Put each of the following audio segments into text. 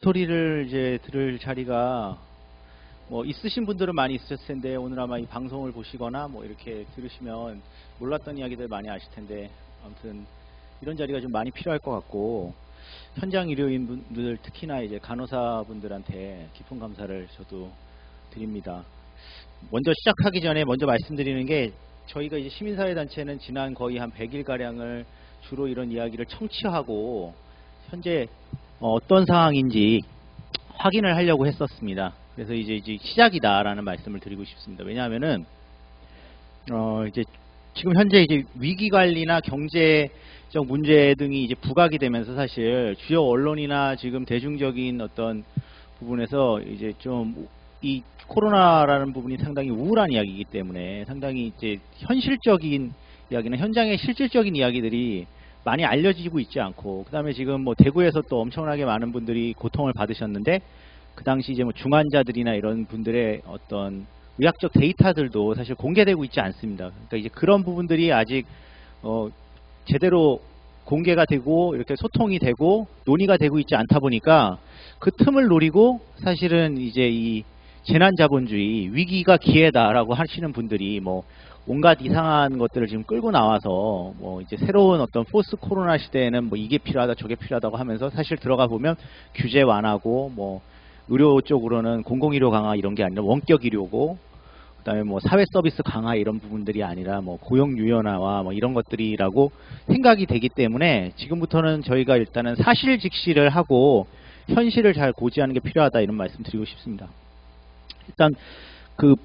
스토리를 이제 들을 자리가 뭐 있으신 분들은 많이 있으셨을 텐데, 오늘 아마 이 방송을 보시거나 뭐 이렇게 들으시면 몰랐던 이야기들 많이 아실 텐데, 아무튼 이런 자리가 좀 많이 필요할 것 같고, 현장 의료인 분들, 특히나 이제 간호사 분들한테 깊은 감사를 저도 드립니다. 먼저 시작하기 전에 먼저 말씀드리는 게, 저희가 이제 시민사회단체는 지난 거의 한 100일 가량을 주로 이런 이야기를 청취하고 현재 어떤 상황인지 확인을 하려고 했었습니다. 그래서 이제 시작이다라는 말씀을 드리고 싶습니다. 왜냐하면은 이제 지금 현재 이제 위기 관리나 경제적 문제 등이 이제 부각이 되면서, 사실 주요 언론이나 지금 대중적인 어떤 부분에서 이제 좀 이 코로나라는 부분이 상당히 우울한 이야기이기 때문에, 상당히 이제 현실적인 이야기나 현장의 실질적인 이야기들이 많이 알려지고 있지 않고, 그 다음에 지금 뭐 대구에서 또 엄청나게 많은 분들이 고통을 받으셨는데, 그 당시 이제 뭐 중환자들이나 이런 분들의 어떤 의학적 데이터들도 사실 공개되고 있지 않습니다. 그러니까 이제 그런 부분들이 아직 제대로 공개가 되고 이렇게 소통이 되고 논의가 되고 있지 않다 보니까, 그 틈을 노리고 사실은 이제 이 재난자본주의, 위기가 기회다라고 하시는 분들이 뭐 온갖 이상한 것들을 지금 끌고 나와서 뭐 이제 새로운 어떤 포스트 코로나 시대에는 뭐 이게 필요하다 저게 필요하다고 하면서, 사실 들어가 보면 규제 완화고 뭐 의료 쪽으로는 공공의료 강화 이런 게 아니라 원격 의료고, 그다음에 뭐 사회 서비스 강화 이런 부분들이 아니라 뭐 고용 유연화와 뭐 이런 것들이라고 생각이 되기 때문에, 지금부터는 저희가 일단은 사실 직시를 하고 현실을 잘 고지하는 게 필요하다, 이런 말씀 드리고 싶습니다. 일단 그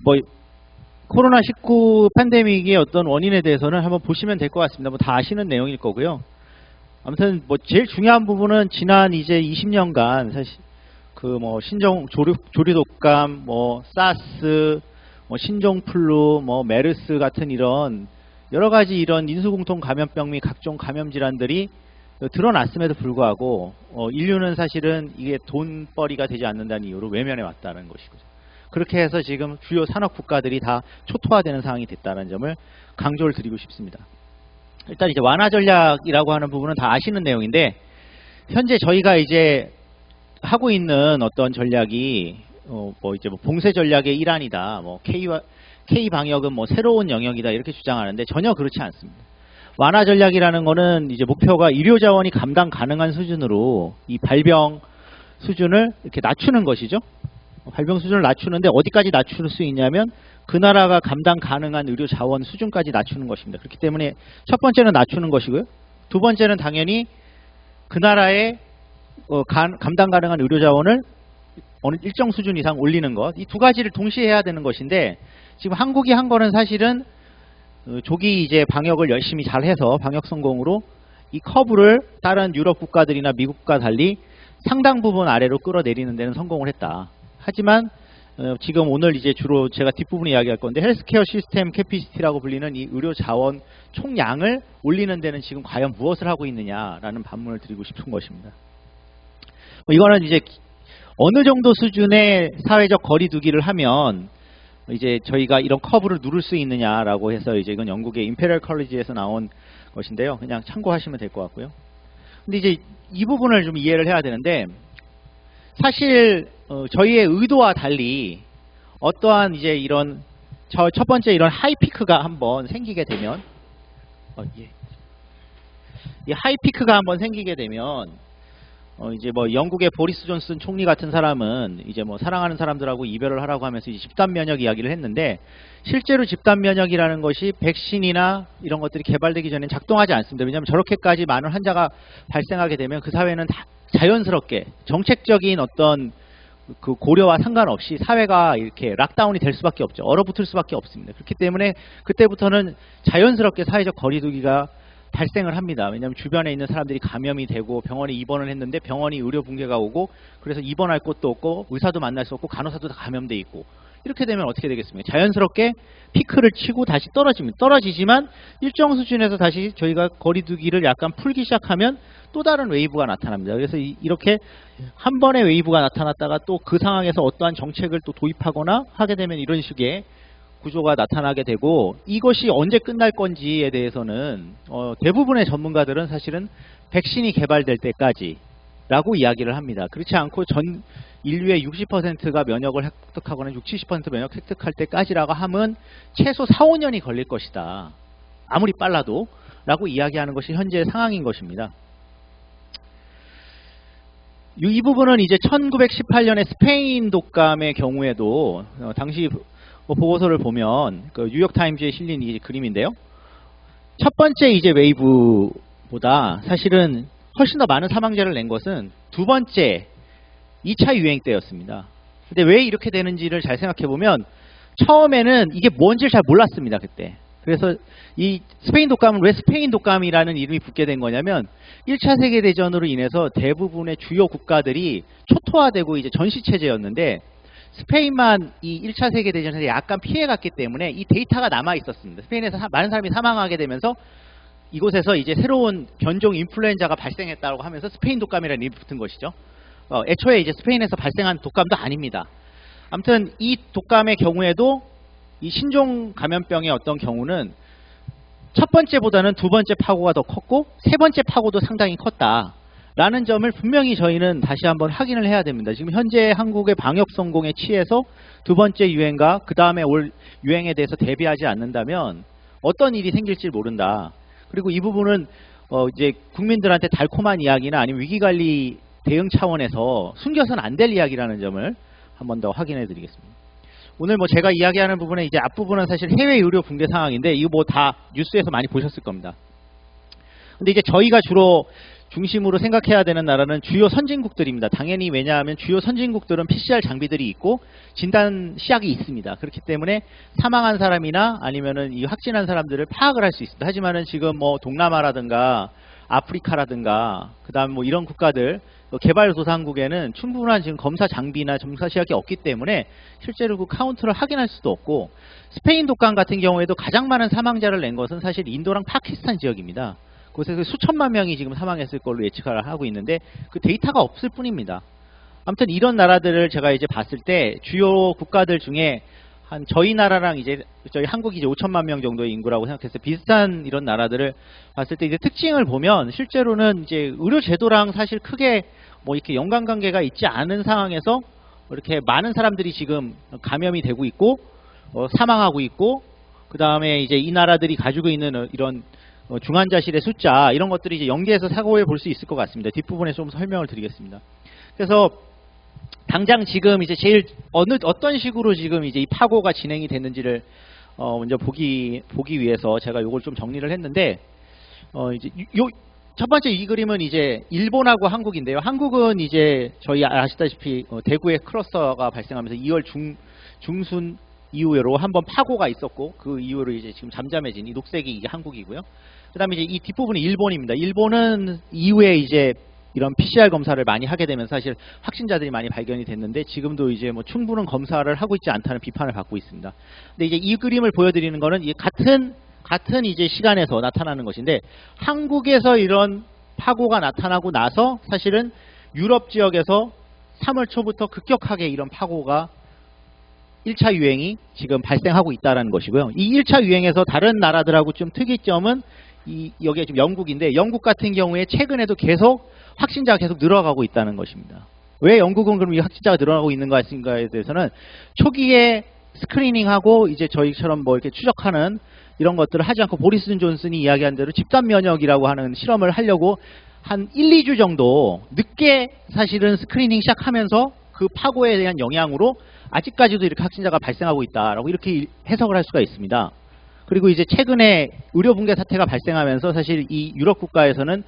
뭐 코로나19 팬데믹의 어떤 원인에 대해서는 한번 보시면 될 것 같습니다. 뭐 다 아시는 내용일 거고요. 아무튼 뭐 제일 중요한 부분은 지난 이제 20년간 사실 그 뭐 신종 조류독감, 뭐 사스, 뭐 신종플루, 뭐 메르스 같은 이런 여러 가지 이런 인수공통 감염병 및 각종 감염 질환들이 드러났음에도 불구하고 인류는 사실은 이게 돈벌이가 되지 않는다는 이유로 외면해 왔다는 것이죠. 그렇게 해서 지금 주요 산업 국가들이 다 초토화되는 상황이 됐다는 점을 강조를 드리고 싶습니다. 일단 이제 완화 전략이라고 하는 부분은 다 아시는 내용인데, 현재 저희가 이제 하고 있는 어떤 전략이 뭐 이제 뭐 봉쇄 전략의 일환이다, 뭐 K 방역은 뭐 새로운 영역이다, 이렇게 주장하는데 전혀 그렇지 않습니다. 완화 전략이라는 거는 이제 목표가 의료 자원이 감당 가능한 수준으로 이 발병 수준을 이렇게 낮추는 것이죠. 발병 수준을 낮추는데 어디까지 낮출 수 있냐면, 그 나라가 감당 가능한 의료 자원 수준까지 낮추는 것입니다. 그렇기 때문에 첫 번째는 낮추는 것이고요. 두 번째는 당연히 그 나라의 감당 가능한 의료 자원을 어느 일정 수준 이상 올리는 것, 이 두 가지를 동시에 해야 되는 것인데, 지금 한국이 한 거는 사실은 조기 이제 방역을 열심히 잘 해서 방역 성공으로 이 커브를 다른 유럽 국가들이나 미국과 달리 상당 부분 아래로 끌어내리는 데는 성공을 했다. 하지만 지금 오늘 이제 주로 제가 뒷부분에 이야기할 건데, 헬스케어 시스템 캐피시티라고 불리는 이 의료 자원 총량을 올리는 데는 지금 과연 무엇을 하고 있느냐라는 반문을 드리고 싶은 것입니다. 이거는 이제 어느 정도 수준의 사회적 거리두기를 하면 이제 저희가 이런 커브를 누를 수 있느냐라고 해서, 이제 이건 영국의 임페리얼 컬리지에서 나온 것인데요. 그냥 참고하시면 될 것 같고요. 근데 이제 이 부분을 좀 이해를 해야 되는데, 사실 저희의 의도와 달리 어떠한 이제 이런 첫 번째 이런 하이피크가 한번 생기게 되면, 이 하이피크가 한번 생기게 되면 이제 뭐 영국의 보리스 존슨 총리 같은 사람은 이제 뭐 사랑하는 사람들하고 이별을 하라고 하면서 이제 집단 면역 이야기를 했는데, 실제로 집단 면역이라는 것이 백신이나 이런 것들이 개발되기 전엔 작동하지 않습니다. 왜냐하면 저렇게까지 많은 환자가 발생하게 되면 그 사회는 다 자연스럽게 정책적인 어떤 그 고려와 상관없이 사회가 이렇게 락다운이 될 수밖에 없죠. 얼어붙을 수밖에 없습니다. 그렇기 때문에 그때부터는 자연스럽게 사회적 거리두기가 발생을 합니다. 왜냐하면 주변에 있는 사람들이 감염이 되고 병원에 입원을 했는데 병원이 의료 붕괴가 오고, 그래서 입원할 곳도 없고 의사도 만날 수 없고 간호사도 다 감염돼 있고, 이렇게 되면 어떻게 되겠습니까? 자연스럽게 피크를 치고 다시 떨어지지만 일정 수준에서 다시 저희가 거리두기를 약간 풀기 시작하면 또 다른 웨이브가 나타납니다. 그래서 이렇게 한 번의 웨이브가 나타났다가 또 그 상황에서 어떠한 정책을 또 도입하거나 하게 되면 이런 식의 구조가 나타나게 되고, 이것이 언제 끝날 건지에 대해서는 대부분의 전문가들은 사실은 백신이 개발될 때까지 라고 이야기를 합니다. 그렇지 않고 전 인류의 60%가 면역을 획득하거나 60, 70% 면역 획득할 때까지라고 하면 최소 4, 5년이 걸릴 것이다. 아무리 빨라도 라고 이야기하는 것이 현재의 상황인 것입니다. 이 부분은 이제 1918년에 스페인 독감의 경우에도 당시 보고서를 보면 그 뉴욕타임즈에 실린 이 그림인데요. 첫 번째 이제 웨이브보다 사실은 훨씬 더 많은 사망자를 낸 것은 두 번째 2차 유행 때였습니다. 근데 왜 이렇게 되는지를 잘 생각해 보면 처음에는 이게 뭔지를 잘 몰랐습니다. 그때. 그래서 이 스페인 독감은 왜 스페인 독감이라는 이름이 붙게 된 거냐면 1차 세계대전으로 인해서 대부분의 주요 국가들이 초토화되고 이제 전시체제였는데 스페인만 이 1차 세계대전에서 약간 피해갔기 때문에 이 데이터가 남아 있었습니다. 스페인에서 많은 사람이 사망하게 되면서 이곳에서 이제 새로운 변종 인플루엔자가 발생했다고 하면서 스페인 독감이라는 이름이 붙은 것이죠. 애초에 이제 스페인에서 발생한 독감도 아닙니다. 아무튼 이 독감의 경우에도 이 신종 감염병의 어떤 경우는 첫 번째보다는 두 번째 파고가 더 컸고 세 번째 파고도 상당히 컸다라는 점을 분명히 저희는 다시 한번 확인을 해야 됩니다. 지금 현재 한국의 방역 성공에 취해서 두 번째 유행과 그 다음에 올 유행에 대해서 대비하지 않는다면 어떤 일이 생길지 모른다. 그리고 이 부분은 이제 국민들한테 달콤한 이야기나 아니면 위기관리 대응 차원에서 숨겨서는 안 될 이야기라는 점을 한 번 더 확인해 드리겠습니다. 오늘 뭐 제가 이야기하는 부분에 이제 앞부분은 사실 해외 의료 붕괴 상황인데 이거 뭐 다 뉴스에서 많이 보셨을 겁니다. 근데 이제 저희가 주로 중심으로 생각해야 되는 나라는 주요 선진국들입니다. 당연히 왜냐하면 주요 선진국들은 PCR 장비들이 있고 진단 시약이 있습니다. 그렇기 때문에 사망한 사람이나 아니면은 이 확진한 사람들을 파악을 할 수 있습니다. 하지만은 지금 뭐 동남아라든가 아프리카라든가 그다음 뭐 이런 국가들 개발도상국에는 충분한 지금 검사 장비나 검사 시약이 없기 때문에 실제로 그 카운트를 확인할 수도 없고 스페인 독감 같은 경우에도 가장 많은 사망자를 낸 것은 사실 인도랑 파키스탄 지역입니다. 그곳에서 수천만 명이 지금 사망했을 걸로 예측을 하고 있는데 그 데이터가 없을 뿐입니다. 아무튼 이런 나라들을 제가 이제 봤을 때 주요 국가들 중에 한 저희 나라랑 이제 저희 한국이 이제 5천만 명 정도의 인구라고 생각해서 비슷한 이런 나라들을 봤을 때 이제 특징을 보면 실제로는 이제 의료 제도랑 사실 크게 뭐 이렇게 연관관계가 있지 않은 상황에서 이렇게 많은 사람들이 지금 감염이 되고 있고 사망하고 있고 그 다음에 이제 이 나라들이 가지고 있는 이런 중환자실의 숫자 이런 것들이 이제 연계해서 사고해 볼 수 있을 것 같습니다. 뒷부분에 좀 설명을 드리겠습니다. 그래서 당장 지금 이제 제일 어떤 식으로 지금 이제 이 파고가 진행이 됐는지를 먼저 보기 위해서 제가 이걸 좀 정리를 했는데 이제 첫 번째 이 그림은 이제 일본하고 한국인데요. 한국은 이제 저희 아시다시피 대구에 클러스터가 발생하면서 2월 중순 이후로 한번 파고가 있었고 그 이후로 이제 지금 잠잠해진 이 녹색이 이게 한국이고요. 그다음에 이제 이 뒷부분이 일본입니다. 일본은 이후에 이제 이런 PCR 검사를 많이 하게 되면서 사실 확진자들이 많이 발견이 됐는데 지금도 이제 뭐 충분한 검사를 하고 있지 않다는 비판을 받고 있습니다. 근데 이제 이 그림을 보여드리는 거는 이 같은 이제 시간에서 나타나는 것인데 한국에서 이런 파고가 나타나고 나서 사실은 유럽 지역에서 3월 초부터 급격하게 이런 파고가 1차 유행이 지금 발생하고 있다는 것이고요. 이 1차 유행에서 다른 나라들하고 좀 특이점은 여기에 지금 영국인데 영국 같은 경우에 최근에도 계속 확진자가 계속 늘어가고 있다는 것입니다. 왜 영국은 그럼 이 확진자가 늘어나고 있는 것인가에 대해서는 초기에 스크리닝하고 이제 저희처럼 뭐 이렇게 추적하는 이런 것들을 하지 않고 보리스 존슨이 이야기한 대로 집단 면역이라고 하는 실험을 하려고 한 1, 2주 정도 늦게 사실은 스크리닝 시작하면서 그 파고에 대한 영향으로 아직까지도 이렇게 확진자가 발생하고 있다라고 이렇게 해석을 할 수가 있습니다. 그리고 이제 최근에 의료 붕괴 사태가 발생하면서 사실 이 유럽 국가에서는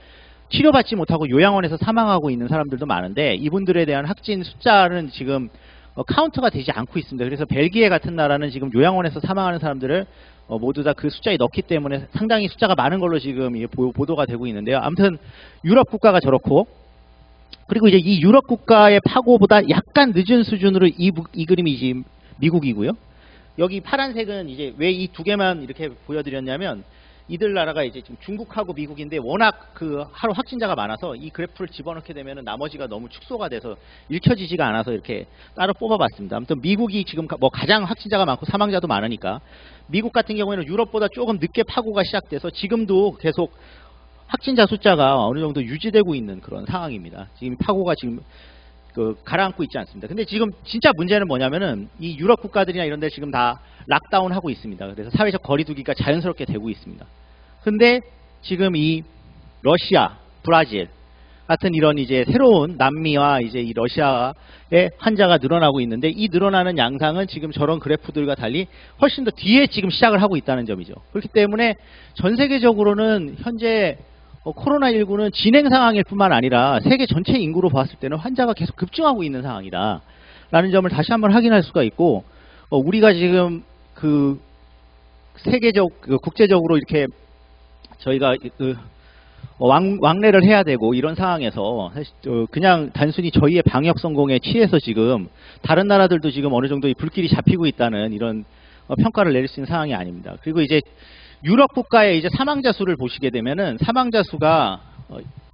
치료받지 못하고 요양원에서 사망하고 있는 사람들도 많은데 이분들에 대한 확진 숫자는 지금 카운트가 되지 않고 있습니다. 그래서 벨기에 같은 나라는 지금 요양원에서 사망하는 사람들을 모두 다 그 숫자에 넣기 때문에 상당히 숫자가 많은 걸로 지금 보도가 되고 있는데요. 아무튼 유럽 국가가 저렇고 그리고 이제 이 유럽 국가의 파고보다 약간 늦은 수준으로 이 그림이 지금 미국이고요. 여기 파란색은 이제 왜 이 두 개만 이렇게 보여드렸냐면 이들 나라가 이제 지금 중국하고 미국인데 워낙 그 하루 확진자가 많아서 이 그래프를 집어넣게 되면은 나머지가 너무 축소가 돼서 읽혀지지가 않아서 이렇게 따로 뽑아봤습니다. 아무튼 미국이 지금 뭐 가장 확진자가 많고 사망자도 많으니까 미국 같은 경우에는 유럽보다 조금 늦게 파고가 시작돼서 지금도 계속 확진자 숫자가 어느 정도 유지되고 있는 그런 상황입니다. 지금 파고가 지금 가라앉고 있지 않습니다. 근데 지금 진짜 문제는 뭐냐면은 이 유럽 국가들이나 이런 데 지금 다 락다운 하고 있습니다. 그래서 사회적 거리두기가 자연스럽게 되고 있습니다. 근데 지금 이 러시아, 브라질 같은 이런 이제 새로운 남미와 이제 이 러시아의 환자가 늘어나고 있는데, 이 늘어나는 양상은 지금 저런 그래프들과 달리 훨씬 더 뒤에 지금 시작을 하고 있다는 점이죠. 그렇기 때문에 전 세계적으로는 현재 코로나19는 진행 상황일 뿐만 아니라 세계 전체 인구로 봤을 때는 환자가 계속 급증하고 있는 상황이다 라는 점을 다시 한번 확인할 수가 있고, 우리가 지금 국제적으로 이렇게 저희가 왕래를 해야 되고 이런 상황에서 사실 그냥 단순히 저희의 방역 성공에 취해서 지금 다른 나라들도 지금 어느 정도 불길이 잡히고 있다는 이런 평가를 내릴 수 있는 상황이 아닙니다. 그리고 이제 유럽 국가의 이제 사망자 수를 보시게 되면은 사망자 수가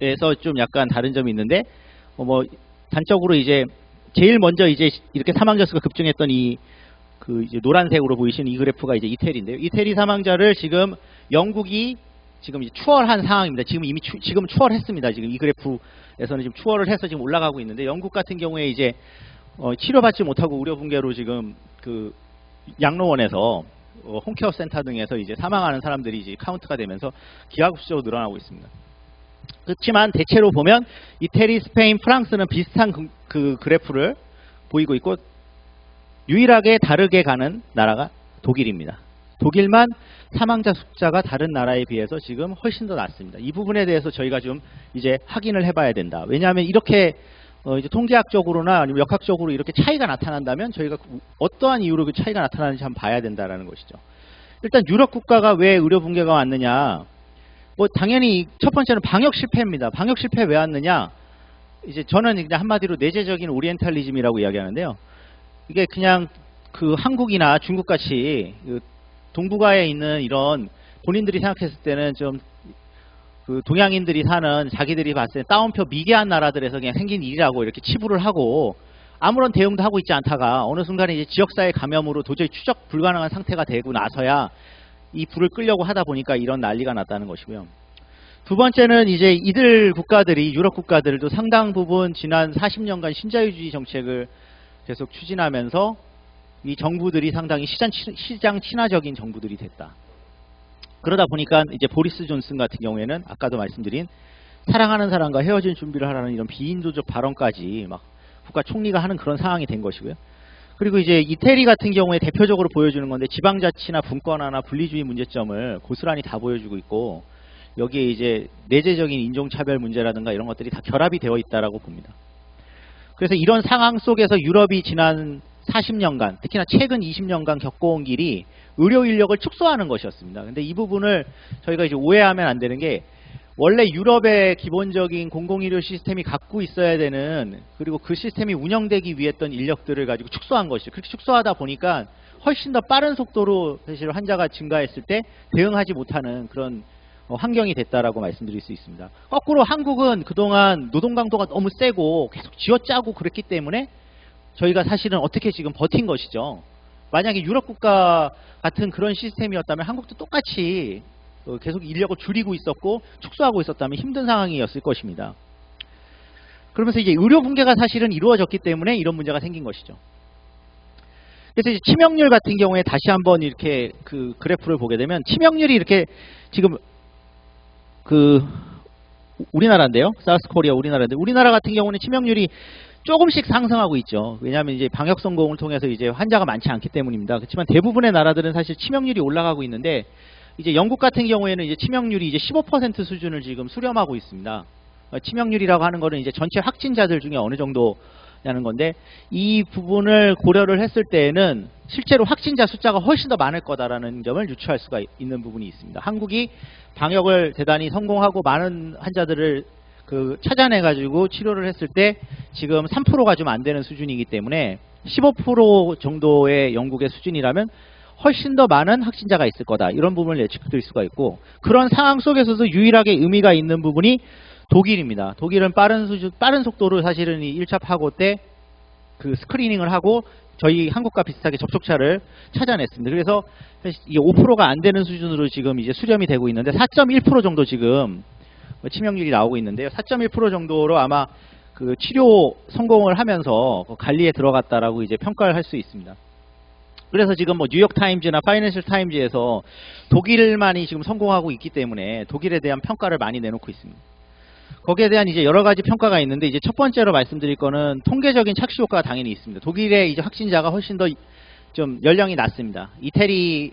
에서 좀 약간 다른 점이 있는데, 뭐 단적으로 이제 제일 먼저 이제 이렇게 사망자 수가 급증했던 이제 노란색으로 보이시는 이 그래프가 이제 이태리인데요. 이태리 사망자를 지금 영국이 지금 이제 추월한 상황입니다. 지금 추월했습니다. 지금 이 그래프에서는 지금 추월을 해서 지금 올라가고 있는데, 영국 같은 경우에 이제 치료받지 못하고 의료 붕괴로 지금 양로원에서 홈케어 센터 등에서 이제 사망하는 사람들이 이제 카운트가 되면서 기하급수적으로 늘어나고 있습니다. 그렇지만 대체로 보면 이태리, 스페인, 프랑스는 비슷한 그래프를 보이고 있고, 유일하게 다르게 가는 나라가 독일입니다. 독일만 사망자 숫자가 다른 나라에 비해서 지금 훨씬 더 낮습니다. 이 부분에 대해서 저희가 좀 이제 확인을 해봐야 된다. 왜냐하면 이렇게 이제 통계학적으로나 아니면 역학적으로 이렇게 차이가 나타난다면 저희가 어떠한 이유로 그 차이가 나타나는지 한번 봐야 된다라는 것이죠. 일단 유럽 국가가 왜 의료 붕괴가 왔느냐? 뭐 당연히 첫 번째는 방역 실패입니다. 방역 실패 왜 왔느냐? 이제 저는 그냥 한마디로 내재적인 오리엔탈리즘이라고 이야기하는데요. 이게 그냥 한국이나 중국 같이 동북아에 있는 이런 본인들이 생각했을 때는 좀 동양인들이 사는 자기들이 봤을 때 따옴표 미개한 나라들에서 그냥 생긴 일이라고 이렇게 치부를 하고 아무런 대응도 하고 있지 않다가 어느 순간에 이제 지역사회 감염으로 도저히 추적 불가능한 상태가 되고 나서야 이 불을 끌려고 하다 보니까 이런 난리가 났다는 것이고요. 두 번째는 이제 이들 국가들이, 유럽 국가들도 상당 부분 지난 40년간 신자유주의 정책을 계속 추진하면서 이 정부들이 상당히 시장 친화적인 정부들이 됐다. 그러다 보니까 이제 보리스 존슨 같은 경우에는 아까도 말씀드린 사랑하는 사람과 헤어질 준비를 하라는 이런 비인도적 발언까지 막 국가 총리가 하는 그런 상황이 된 것이고요. 그리고 이제 이태리 같은 경우에 대표적으로 보여주는 건데, 지방자치나 분권화나 분리주의 문제점을 고스란히 다 보여주고 있고, 여기에 이제 내재적인 인종차별 문제라든가 이런 것들이 다 결합이 되어 있다라고 봅니다. 그래서 이런 상황 속에서 유럽이 지난 40년간, 특히나 최근 20년간 겪어온 길이 의료 인력을 축소하는 것이었습니다. 근데 이 부분을 저희가 이제 오해하면 안 되는 게, 원래 유럽의 기본적인 공공의료 시스템이 갖고 있어야 되는, 그리고 그 시스템이 운영되기 위해 했던 인력들을 가지고 축소한 것이죠. 그렇게 축소하다 보니까 훨씬 더 빠른 속도로 사실 환자가 증가했을 때 대응하지 못하는 그런 환경이 됐다라고 말씀드릴 수 있습니다. 거꾸로 한국은 그동안 노동 강도가 너무 세고 계속 쥐어짜고 그랬기 때문에 저희가 사실은 어떻게 지금 버틴 것이죠. 만약에 유럽 국가 같은 그런 시스템이었다면 한국도 똑같이 계속 인력을 줄이고 있었고 축소하고 있었다면 힘든 상황이었을 것입니다. 그러면서 이제 의료 붕괴가 사실은 이루어졌기 때문에 이런 문제가 생긴 것이죠. 그래서 이제 치명률 같은 경우에 다시 한번 이렇게 그래프를 보게 되면, 치명률이 이렇게 지금 우리나라인데요. 사우스 코리아 우리나라인데, 우리나라 같은 경우는 치명률이 조금씩 상승하고 있죠. 왜냐하면 이제 방역 성공을 통해서 이제 환자가 많지 않기 때문입니다. 그렇지만 대부분의 나라들은 사실 치명률이 올라가고 있는데, 이제 영국 같은 경우에는 이제 치명률이 이제 15% 수준을 지금 수렴하고 있습니다. 치명률이라고 하는 거는 이제 전체 확진자들 중에 어느 정도냐는 건데, 이 부분을 고려를 했을 때에는 실제로 확진자 숫자가 훨씬 더 많을 거다라는 점을 유추할 수가 있는 부분이 있습니다. 한국이 방역을 대단히 성공하고 많은 환자들을 찾아내가지고 치료를 했을 때 지금 3%가 좀 안 되는 수준이기 때문에 15% 정도의 영국의 수준이라면 훨씬 더 많은 확진자가 있을 거다, 이런 부분을 예측드릴 수가 있고, 그런 상황 속에서도 유일하게 의미가 있는 부분이 독일입니다. 독일은 빠른 속도로 사실은 이 1차 파고 때 스크리닝을 하고 저희 한국과 비슷하게 접촉자를 찾아냈습니다. 그래서 이게 5%가 안 되는 수준으로 지금 이제 수렴이 되고 있는데 4.1% 정도 지금 치명률이 나오고 있는데요. 4.1% 정도로 아마 그 치료 성공을 하면서 관리에 들어갔다라고 이제 평가를 할 수 있습니다. 그래서 지금 뭐 뉴욕 타임즈나 파이낸셜 타임즈에서 독일만이 지금 성공하고 있기 때문에 독일에 대한 평가를 많이 내놓고 있습니다. 거기에 대한 이제 여러 가지 평가가 있는데, 이제 첫 번째로 말씀드릴 거는 통계적인 착시 효과가 당연히 있습니다. 독일의 이제 확진자가 훨씬 더 좀 연령이 낮습니다. 이태리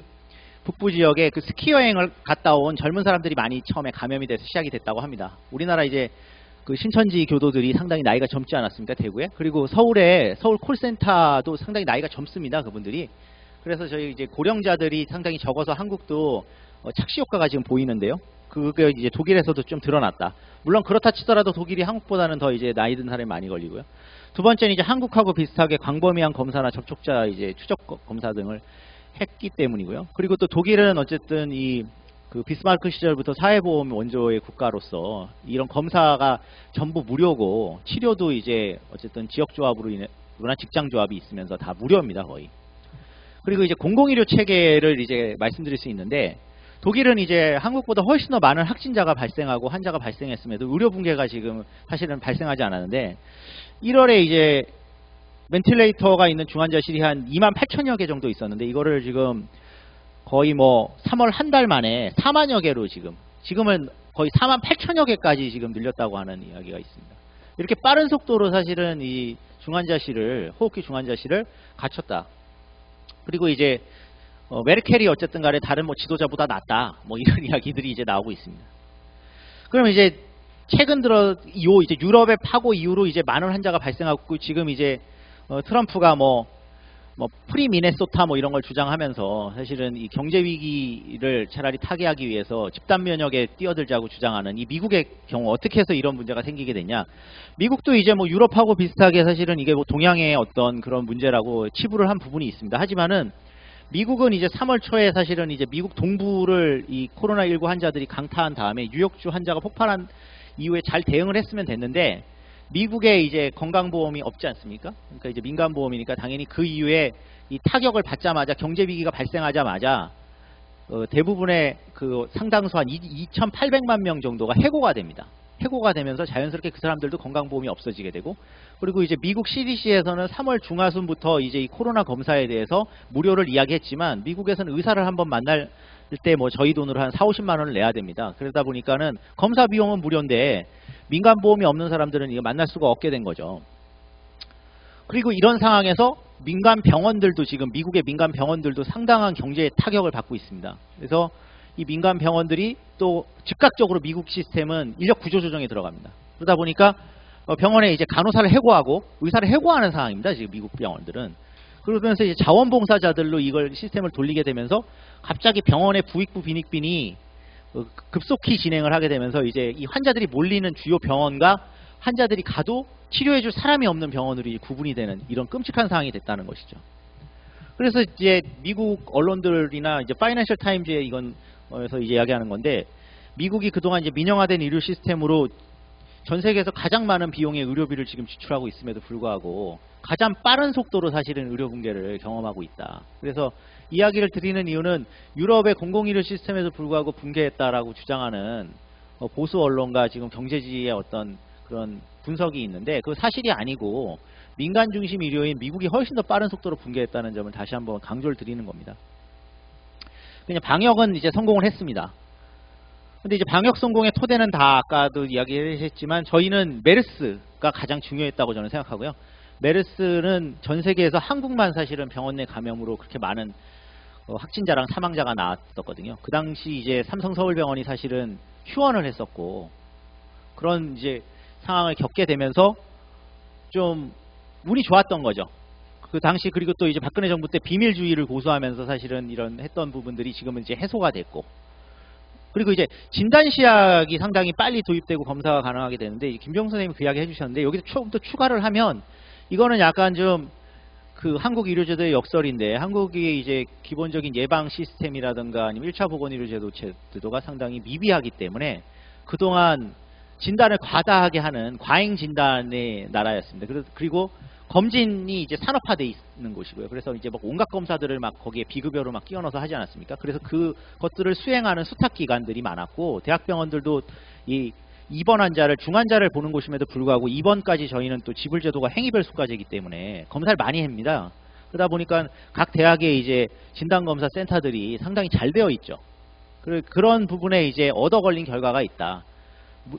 북부 지역에 그 스키 여행을 갔다 온 젊은 사람들이 많이 처음에 감염이 돼서 시작이 됐다고 합니다. 우리나라 이제 그 신천지 교도들이 상당히 나이가 젊지 않았습니까, 대구에? 그리고 서울 콜센터도 상당히 나이가 젊습니다, 그분들이. 그래서 저희 이제 고령자들이 상당히 적어서 한국도 착시 효과가 지금 보이는데요. 그게 이제 독일에서도 좀 드러났다. 물론 그렇다 치더라도 독일이 한국보다는 더 이제 나이 든 사람이 많이 걸리고요. 두 번째는 이제 한국하고 비슷하게 광범위한 검사나 접촉자 이제 추적 검사 등을 했기 때문이고요. 그리고 또 독일은 어쨌든 이 그 비스마르크 시절부터 사회보험 원조의 국가로서 이런 검사가 전부 무료고, 치료도 이제 어쨌든 지역조합으로 인해나 직장조합이 있으면서 다 무료입니다, 거의. 그리고 이제 공공의료 체계를 이제 말씀드릴 수 있는데, 독일은 이제 한국보다 훨씬 더 많은 확진자가 발생하고 환자가 발생했음에도 의료 붕괴가 지금 사실은 발생하지 않았는데, 1월에 이제 벤틸레이터가 있는 중환자실이 한 28,000여 개 정도 있었는데, 이거를 지금 거의 뭐 3월 한 달 만에 4만여 개로 지금은 거의 48,000여 개까지 지금 늘렸다고 하는 이야기가 있습니다. 이렇게 빠른 속도로 사실은 이 중환자실을, 호흡기 중환자실을 갖췄다. 그리고 이제 메르켈이 어쨌든 간에 다른 뭐 지도자보다 낫다, 뭐 이런 이야기들이 이제 나오고 있습니다. 그럼 이제 최근 들어 이제 유럽의 파고 이후로 이제 많은 환자가 발생하고, 지금 이제 트럼프가 뭐 프리 미네소타 뭐 이런 걸 주장하면서 사실은 이 경제 위기를 차라리 타개하기 위해서 집단 면역에 뛰어들자고 주장하는 이 미국의 경우 어떻게 해서 이런 문제가 생기게 되냐? 미국도 이제 뭐 유럽하고 비슷하게 사실은 이게 뭐 동양의 어떤 그런 문제라고 치부를 한 부분이 있습니다. 하지만은 미국은 이제 3월 초에 사실은 이제 미국 동부를 이 코로나19 환자들이 강타한 다음에 뉴욕주 환자가 폭발한 이후에 잘 대응을 했으면 됐는데, 미국에 이제 건강보험이 없지 않습니까? 그러니까 이제 민간보험이니까 당연히 그 이후에 이 타격을 받자마자, 경제위기가 발생하자마자 대부분의 그 상당수 한 2,800만 명 정도가 해고가 됩니다. 해고가 되면서 자연스럽게 그 사람들도 건강보험이 없어지게 되고, 그리고 이제 미국 CDC에서는 3월 중하순부터 이제 이 코로나 검사에 대해서 무료를 이야기했지만, 미국에서는 의사를 한번 만날 때 뭐 저희 돈으로 한 4,50만 원을 내야 됩니다. 그러다 보니까는 검사 비용은 무료인데 민간보험이 없는 사람들은 이거 만날 수가 없게 된 거죠. 그리고 이런 상황에서 민간 병원들도, 지금 미국의 민간 병원들도 상당한 경제 타격을 받고 있습니다. 그래서 이 민간 병원들이 또 즉각적으로 미국 시스템은 인력 구조 조정에 들어갑니다. 그러다 보니까 병원에 이제 간호사를 해고하고 의사를 해고하는 상황입니다, 지금 미국 병원들은. 그러면서 이제 자원봉사자들로 이걸 시스템을 돌리게 되면서 갑자기 병원의 부익부 빈익빈이 급속히 진행을 하게 되면서 이제 이 환자들이 몰리는 주요 병원과 환자들이 가도 치료해줄 사람이 없는 병원으로 구분이 되는 이런 끔찍한 상황이 됐다는 것이죠. 그래서 이제 미국 언론들이나 이제 파이낸셜 타임즈에 이건에서 이제 이야기하는 건데, 미국이 그동안 이제 민영화된 의료 시스템으로 전 세계에서 가장 많은 비용의 의료비를 지금 지출하고 있음에도 불구하고 가장 빠른 속도로 사실은 의료 붕괴를 경험하고 있다. 그래서 이야기를 드리는 이유는 유럽의 공공의료 시스템에도 불구하고 붕괴했다라고 주장하는 보수 언론과 지금 경제지의 어떤 그런 분석이 있는데, 그 사실이 아니고 민간 중심 의료인 미국이 훨씬 더 빠른 속도로 붕괴했다는 점을 다시 한번 강조를 드리는 겁니다. 그냥 방역은 이제 성공을 했습니다. 근데 이제 방역 성공의 토대는 다 아까도 이야기했지만 저희는 메르스가 가장 중요했다고 저는 생각하고요. 메르스는 전 세계에서 한국만 사실은 병원 내 감염으로 그렇게 많은 확진자랑 사망자가 나왔었거든요. 그 당시 이제 삼성서울병원이 사실은 휴원을 했었고, 그런 이제 상황을 겪게 되면서 좀 운이 좋았던 거죠. 그 당시. 그리고 또 이제 박근혜 정부 때 비밀주의를 고수하면서 사실은 이런 했던 부분들이 지금은 이제 해소가 됐고, 그리고 이제 진단시약이 상당히 빨리 도입되고 검사가 가능하게 되는데, 김병수 선생님이 그 이야기 해주셨는데, 여기서 조금 더 추가를 하면 이거는 약간 좀 그 한국 의료제도의 역설인데, 한국이 이제 기본적인 예방 시스템이라든가 아니면 1차 보건의료제도 제도가 상당히 미비하기 때문에 그동안 진단을 과다하게 하는 과잉 진단의 나라였습니다. 그리고 검진이 이제 산업화되어 있는 곳이고요. 그래서 이제 막 온갖 검사들을 막 거기에 비급여로 막 끼워 넣어서 하지 않았습니까? 그래서 그것들을 수행하는 수탁 기관들이 많았고, 대학병원들도 이 입원 환자를 중환자를 보는 곳임에도 불구하고 입원까지 저희는 또 지불제도가 행위별 수가제이기 때문에 검사를 많이 합니다. 그러다 보니까 각 대학의 이제 진단검사 센터들이 상당히 잘 되어 있죠. 그런 부분에 이제 얻어 걸린 결과가 있다.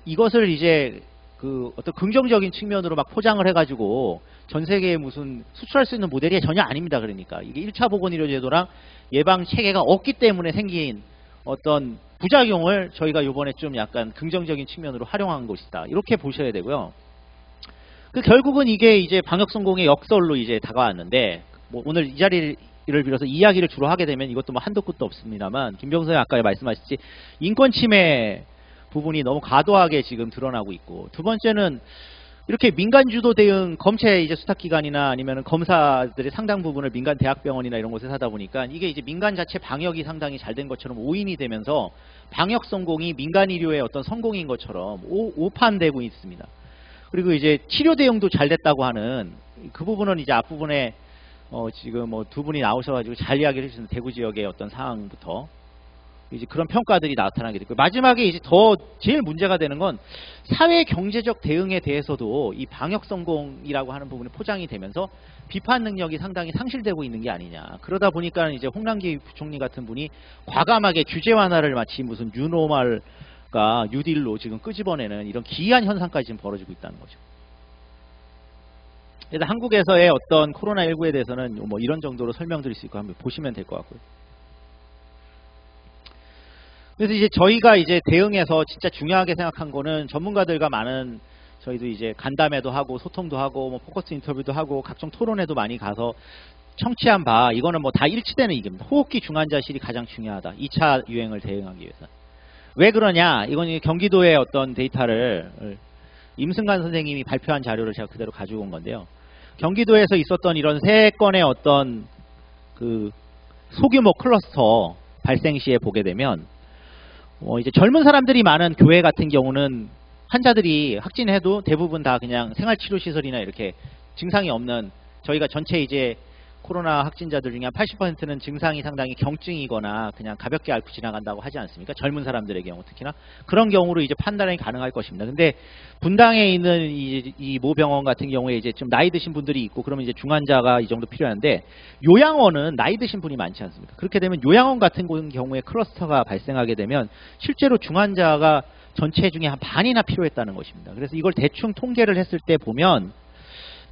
이것을 이제 그 어떤 긍정적인 측면으로 막 포장을 해가지고 전 세계에 무슨 수출할 수 있는 모델이 전혀 아닙니다. 그러니까 이게 1차 보건의료제도랑 예방 체계가 없기 때문에 생긴 어떤 부작용을 저희가 이번에 좀 약간 긍정적인 측면으로 활용한 것이다. 이렇게 보셔야 되고요. 결국은 이게 이제 방역 성공의 역설로 이제 다가왔는데, 뭐 오늘 이 자리를 빌어서 이야기를 주로 하게 되면 이것도 뭐 한도 끝도 없습니다만, 김병수 선생님 아까 말씀하셨지 인권 침해 부분이 너무 과도하게 지금 드러나고 있고, 두 번째는 이렇게 민간 주도 대응, 검체 이제 수탁기관이나 아니면 검사들의 상당 부분을 민간 대학병원이나 이런 곳에서 하다 보니까 이게 이제 민간 자체 방역이 상당히 잘 된 것처럼 오인이 되면서 방역 성공이 민간 의료의 어떤 성공인 것처럼 오판되고 있습니다. 그리고 이제 치료 대응도 잘 됐다고 하는 그 부분은 이제 앞부분에 지금 뭐 두 분이 나오셔가지고 잘 이야기를 해주시는 대구 지역의 어떤 상황부터 이제 그런 평가들이 나타나게 됐고, 마지막에 이제 더 제일 문제가 되는 건 사회 경제적 대응에 대해서도 이 방역 성공이라고 하는 부분이 포장이 되면서 비판 능력이 상당히 상실되고 있는 게 아니냐. 그러다 보니까 이제 홍남기 부총리 같은 분이 과감하게 규제 완화를 마치 무슨 뉴노멀과 뉴딜로 지금 끄집어내는 이런 기이한 현상까지 지금 벌어지고 있다는 거죠. 그래서 한국에서의 어떤 코로나19에 대해서는 뭐 이런 정도로 설명드릴 수 있고 한번 보시면 될 것 같고요. 그래서 이제 저희가 이제 대응해서 진짜 중요하게 생각한 거는 전문가들과 많은 저희도 이제 간담회도 하고 소통도 하고 뭐 포커스 인터뷰도 하고 각종 토론회도 많이 가서 청취한 바, 이거는 뭐 다 일치되는 의견입니다. 호흡기 중환자실이 가장 중요하다. 2차 유행을 대응하기 위해서. 왜 그러냐? 이건 경기도의 어떤 데이터를 임승관 선생님이 발표한 자료를 제가 그대로 가지고 온 건데요. 경기도에서 있었던 이런 3건의 어떤 그 소규모 클러스터 발생 시에 보게 되면 이제 젊은 사람들이 많은 교회 같은 경우는 환자들이 확진해도 대부분 다 그냥 생활치료시설이나 이렇게 증상이 없는, 저희가 전체 이제 코로나 확진자들 중에 한 80%는 증상이 상당히 경증이거나 그냥 가볍게 앓고 지나간다고 하지 않습니까? 젊은 사람들의 경우 특히나 그런 경우로 이제 판단이 가능할 것입니다. 근데 분당에 있는 이 모 병원 같은 경우에 이제 좀 나이 드신 분들이 있고 그러면 이제 중환자가 이 정도 필요한데, 요양원은 나이 드신 분이 많지 않습니까? 그렇게 되면 요양원 같은 경우에 클러스터가 발생하게 되면 실제로 중환자가 전체 중에 한 반이나 필요했다는 것입니다. 그래서 이걸 대충 통계를 했을 때 보면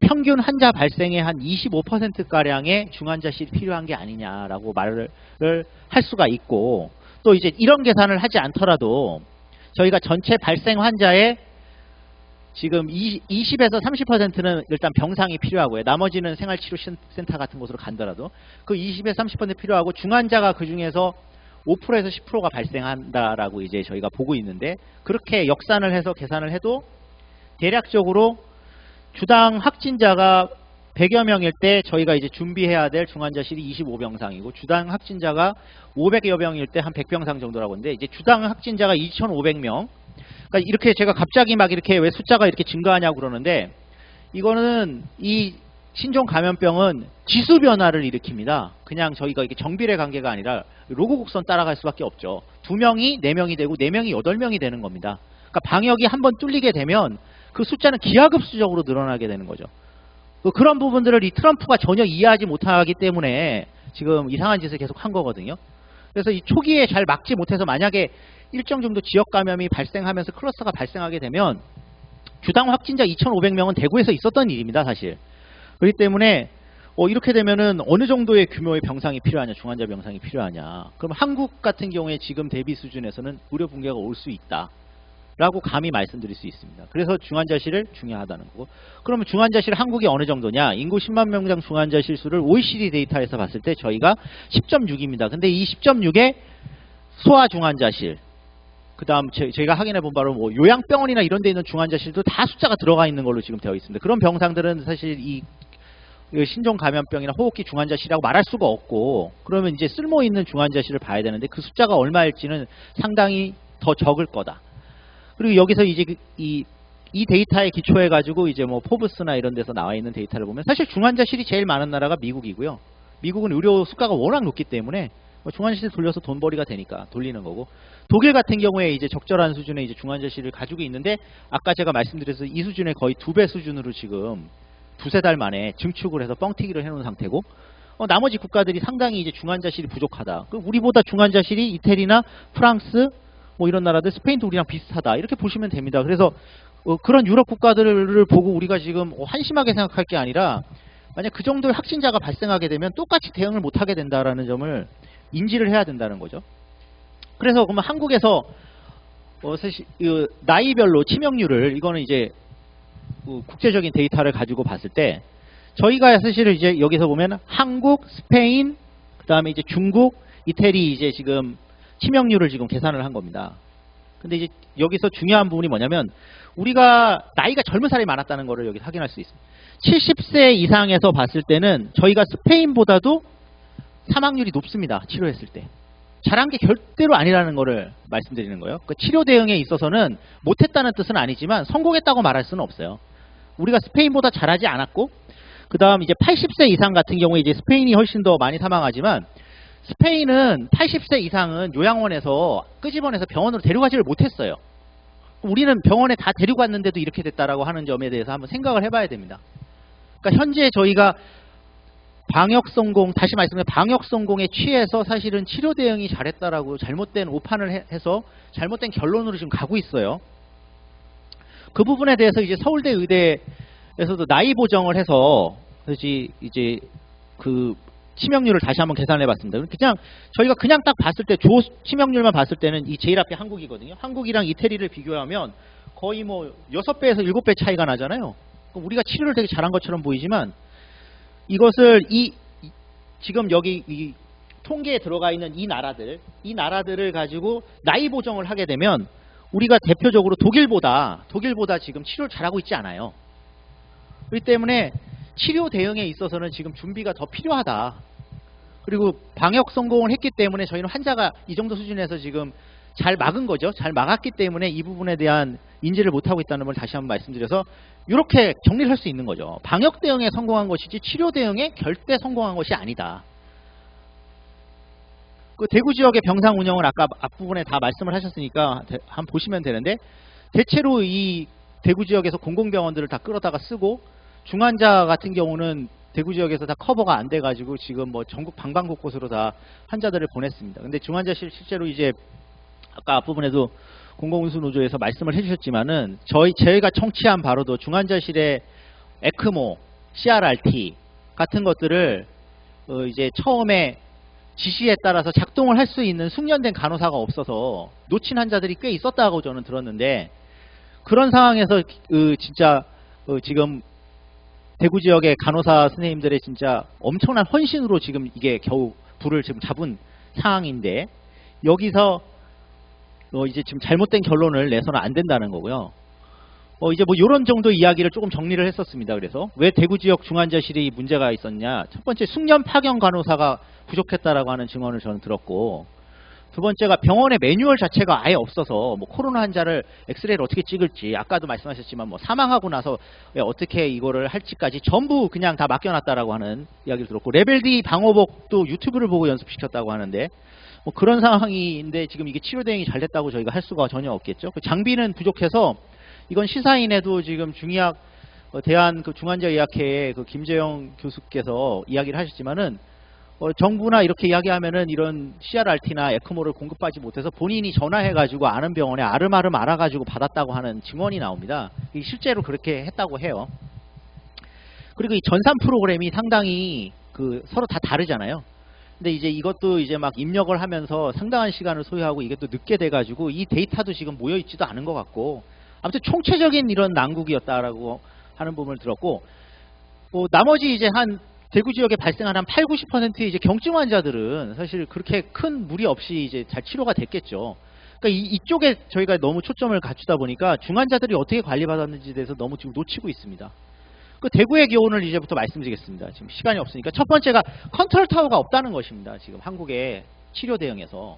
평균 환자 발생의 한 25%가량의 중환자실이 필요한 게 아니냐라고 말을 할 수가 있고, 또 이제 이런 계산을 하지 않더라도 저희가 전체 발생 환자의 지금 20에서 30%는 일단 병상이 필요하고요. 나머지는 생활치료센터 같은 곳으로 간더라도 그 20에서 30% 필요하고, 중환자가 그 중에서 5%에서 10%가 발생한다라고 이제 저희가 보고 있는데, 그렇게 역산을 해서 계산을 해도 대략적으로 주당 확진자가 100여 명일 때 저희가 이제 준비해야 될 중환자실이 25병상이고, 주당 확진자가 500여 명일 때 한 100병상 정도라고 하는데, 이제 주당 확진자가 2,500명. 그러니까 이렇게 제가 갑자기 막 이렇게 왜 숫자가 이렇게 증가하냐고 그러는데, 이거는 이 신종 감염병은 지수 변화를 일으킵니다. 그냥 저희가 이게 정비례 관계가 아니라 로그 곡선 따라갈 수밖에 없죠. 2명이 4명이 되고 4명이 8명이 되는 겁니다. 그러니까 방역이 한번 뚫리게 되면 그 숫자는 기하급수적으로 늘어나게 되는 거죠. 그런 부분들을 이 트럼프가 전혀 이해하지 못하기 때문에 지금 이상한 짓을 계속 한 거거든요. 그래서 이 초기에 잘 막지 못해서 만약에 일정 정도 지역 감염이 발생하면서 클러스터가 발생하게 되면 주당 확진자 2,500명은 대구에서 있었던 일입니다, 사실. 그렇기 때문에 이렇게 되면은 어느 정도의 규모의 병상이 필요하냐, 중환자 병상이 필요하냐. 그럼 한국 같은 경우에 지금 대비 수준에서는 의료 붕괴가 올 수 있다 라고 감히 말씀드릴 수 있습니다. 그래서 중환자실을 중요하다는 거고, 그러면 중환자실 한국이 어느 정도냐? 인구 10만 명당 중환자실 수를 OECD 데이터에서 봤을 때 저희가 10.6입니다. 근데 이 10.6에 소아 중환자실, 그 다음 저희가 확인해 본 바로 뭐 요양병원이나 이런 데 있는 중환자실도 다 숫자가 들어가 있는 걸로 지금 되어 있습니다. 그런 병상들은 사실 이 신종 감염병이나 호흡기 중환자실이라고 말할 수가 없고, 그러면 이제 쓸모 있는 중환자실을 봐야 되는데 그 숫자가 얼마일지는 상당히 더 적을 거다. 그리고 여기서 이제 이 데이터에 기초해 가지고 이제 뭐 포브스나 이런 데서 나와 있는 데이터를 보면 사실 중환자실이 제일 많은 나라가 미국이고요. 미국은 의료 수가가 워낙 높기 때문에 중환자실 돌려서 돈벌이가 되니까 돌리는 거고, 독일 같은 경우에 이제 적절한 수준의 이제 중환자실을 가지고 있는데, 아까 제가 말씀드려서 이 수준의 거의 2배 수준으로 지금 두세 달 만에 증축을 해서 뻥튀기를 해놓은 상태고, 나머지 국가들이 상당히 이제 중환자실이 부족하다. 우리보다 중환자실이 이태리나 프랑스 뭐 이런 나라들, 스페인도 우리랑 비슷하다, 이렇게 보시면 됩니다. 그래서 그런 유럽 국가들을 보고 우리가 지금 한심하게 생각할 게 아니라, 만약 그 정도의 확진자가 발생하게 되면 똑같이 대응을 못하게 된다라는 점을 인지를 해야 된다는 거죠. 그래서 그러면 한국에서 사실 나이별로 치명률을, 이거는 이제 국제적인 데이터를 가지고 봤을 때, 저희가 사실은 이제 여기서 보면 한국, 스페인, 그 다음에 이제 중국, 이태리 이제 지금 치명률을 지금 계산을 한 겁니다. 근데 이제 여기서 중요한 부분이 뭐냐면, 우리가 나이가 젊은 사람이 많았다는 거를 여기 확인할 수 있습니다. 70세 이상에서 봤을 때는 저희가 스페인보다도 사망률이 높습니다. 치료했을 때. 잘한 게 절대로 아니라는 거를 말씀드리는 거예요. 그 치료 대응에 있어서는 못했다는 뜻은 아니지만 성공했다고 말할 수는 없어요. 우리가 스페인보다 잘하지 않았고, 그 다음 이제 80세 이상 같은 경우에 이제 스페인이 훨씬 더 많이 사망하지만, 스페인은 80세 이상은 요양원에서 끄집어내서 병원으로 데려가지를 못했어요. 우리는 병원에 다 데리고 갔는데도 이렇게 됐다라고 하는 점에 대해서 한번 생각을 해봐야 됩니다. 그러니까 현재 저희가 방역 성공, 다시 말씀드리면 방역 성공에 취해서 사실은 치료 대응이 잘했다라고 잘못된 오판을 해서 잘못된 결론으로 지금 가고 있어요. 그 부분에 대해서 이제 서울대 의대에서도 나이 보정을 해서 이제 그 치명률을 다시 한번 계산해 봤습니다. 그냥 저희가 그냥 딱 봤을 때 치명률만 봤을 때는 이 제일 앞에 한국이거든요. 한국이랑 이태리를 비교하면 거의 뭐 6배에서 7배 차이가 나잖아요. 우리가 치료를 되게 잘한 것처럼 보이지만, 이것을 지금 여기 이 통계에 들어가 있는 이 나라들을 가지고 나이 보정을 하게 되면, 우리가 대표적으로 독일보다 지금 치료를 잘하고 있지 않아요. 그렇기 때문에 치료 대응에 있어서는 지금 준비가 더 필요하다. 그리고 방역 성공을 했기 때문에 저희는 환자가 이 정도 수준에서 지금 잘 막은 거죠. 잘 막았기 때문에 이 부분에 대한 인지를 못하고 있다는 걸 다시 한번 말씀드려서 이렇게 정리를 할 수 있는 거죠. 방역 대응에 성공한 것이지 치료 대응에 절대 성공한 것이 아니다. 그 대구 지역의 병상 운영을 아까 앞부분에 다 말씀을 하셨으니까 한번 보시면 되는데, 대체로 이 대구 지역에서 공공병원들을 다 끌어다가 쓰고, 중환자 같은 경우는 대구 지역에서 다 커버가 안 돼가지고 지금 뭐 전국 방방곳곳으로 다 환자들을 보냈습니다. 근데 중환자실 실제로 이제 아까 앞부분에도 공공운수노조에서 말씀을 해주셨지만은, 저희가 청취한 바로도 중환자실에 에크모, CRRT 같은 것들을 이제 처음에 지시에 따라서 작동을 할 수 있는 숙련된 간호사가 없어서 놓친 환자들이 꽤 있었다고 저는 들었는데, 그런 상황에서 진짜 지금 대구 지역의 간호사 선생님들의 진짜 엄청난 헌신으로 지금 이게 겨우 불을 지금 잡은 상황인데, 여기서 이제 지금 잘못된 결론을 내서는 안 된다는 거고요. 이제 뭐 이런 정도 이야기를 조금 정리를 했었습니다. 그래서 왜 대구 지역 중환자실이 문제가 있었냐? 첫 번째, 숙련 파견 간호사가 부족했다라고 하는 증언을 저는 들었고, 두 번째가 병원의 매뉴얼 자체가 아예 없어서 뭐 코로나 환자를 엑스레이를 어떻게 찍을지, 아까도 말씀하셨지만 뭐 사망하고 나서 어떻게 이거를 할지까지 전부 그냥 다 맡겨놨다라고 하는 이야기를 들었고, 레벨 D 방호복도 유튜브를 보고 연습시켰다고 하는데, 뭐 그런 상황인데 지금 이게 치료 대응이 잘 됐다고 저희가 할 수가 전혀 없겠죠. 장비는 부족해서, 이건 시사인에도 지금 중의학 대한 그 중환자의학회의 그 김재영 교수께서 이야기를 하셨지만은, 정부나 이렇게 이야기하면은 이런 CRRT나 에크모를 공급하지 못해서 본인이 전화해가지고 아는 병원에 아름아름 알아가지고 받았다고 하는 증언이 나옵니다. 실제로 그렇게 했다고 해요. 그리고 이 전산 프로그램이 상당히 서로 다 다르잖아요. 근데 이제 이것도 이제 막 입력을 하면서 상당한 시간을 소요하고 이게 또 늦게 돼가지고 이 데이터도 지금 모여있지도 않은 것 같고, 아무튼 총체적인 이런 난국이었다라고 하는 부분을 들었고, 나머지 이제 한 대구 지역에 발생한 한 8, 90%의 이제 경증 환자들은 사실 그렇게 큰 무리 없이 이제 잘 치료가 됐겠죠. 그러니까 이쪽에 저희가 너무 초점을 갖추다 보니까 중환자들이 어떻게 관리받았는지에 대해서 너무 지금 놓치고 있습니다. 그 대구의 교훈을 이제부터 말씀드리겠습니다. 지금 시간이 없으니까. 첫 번째가 컨트롤 타워가 없다는 것입니다. 지금 한국의 치료 대응에서.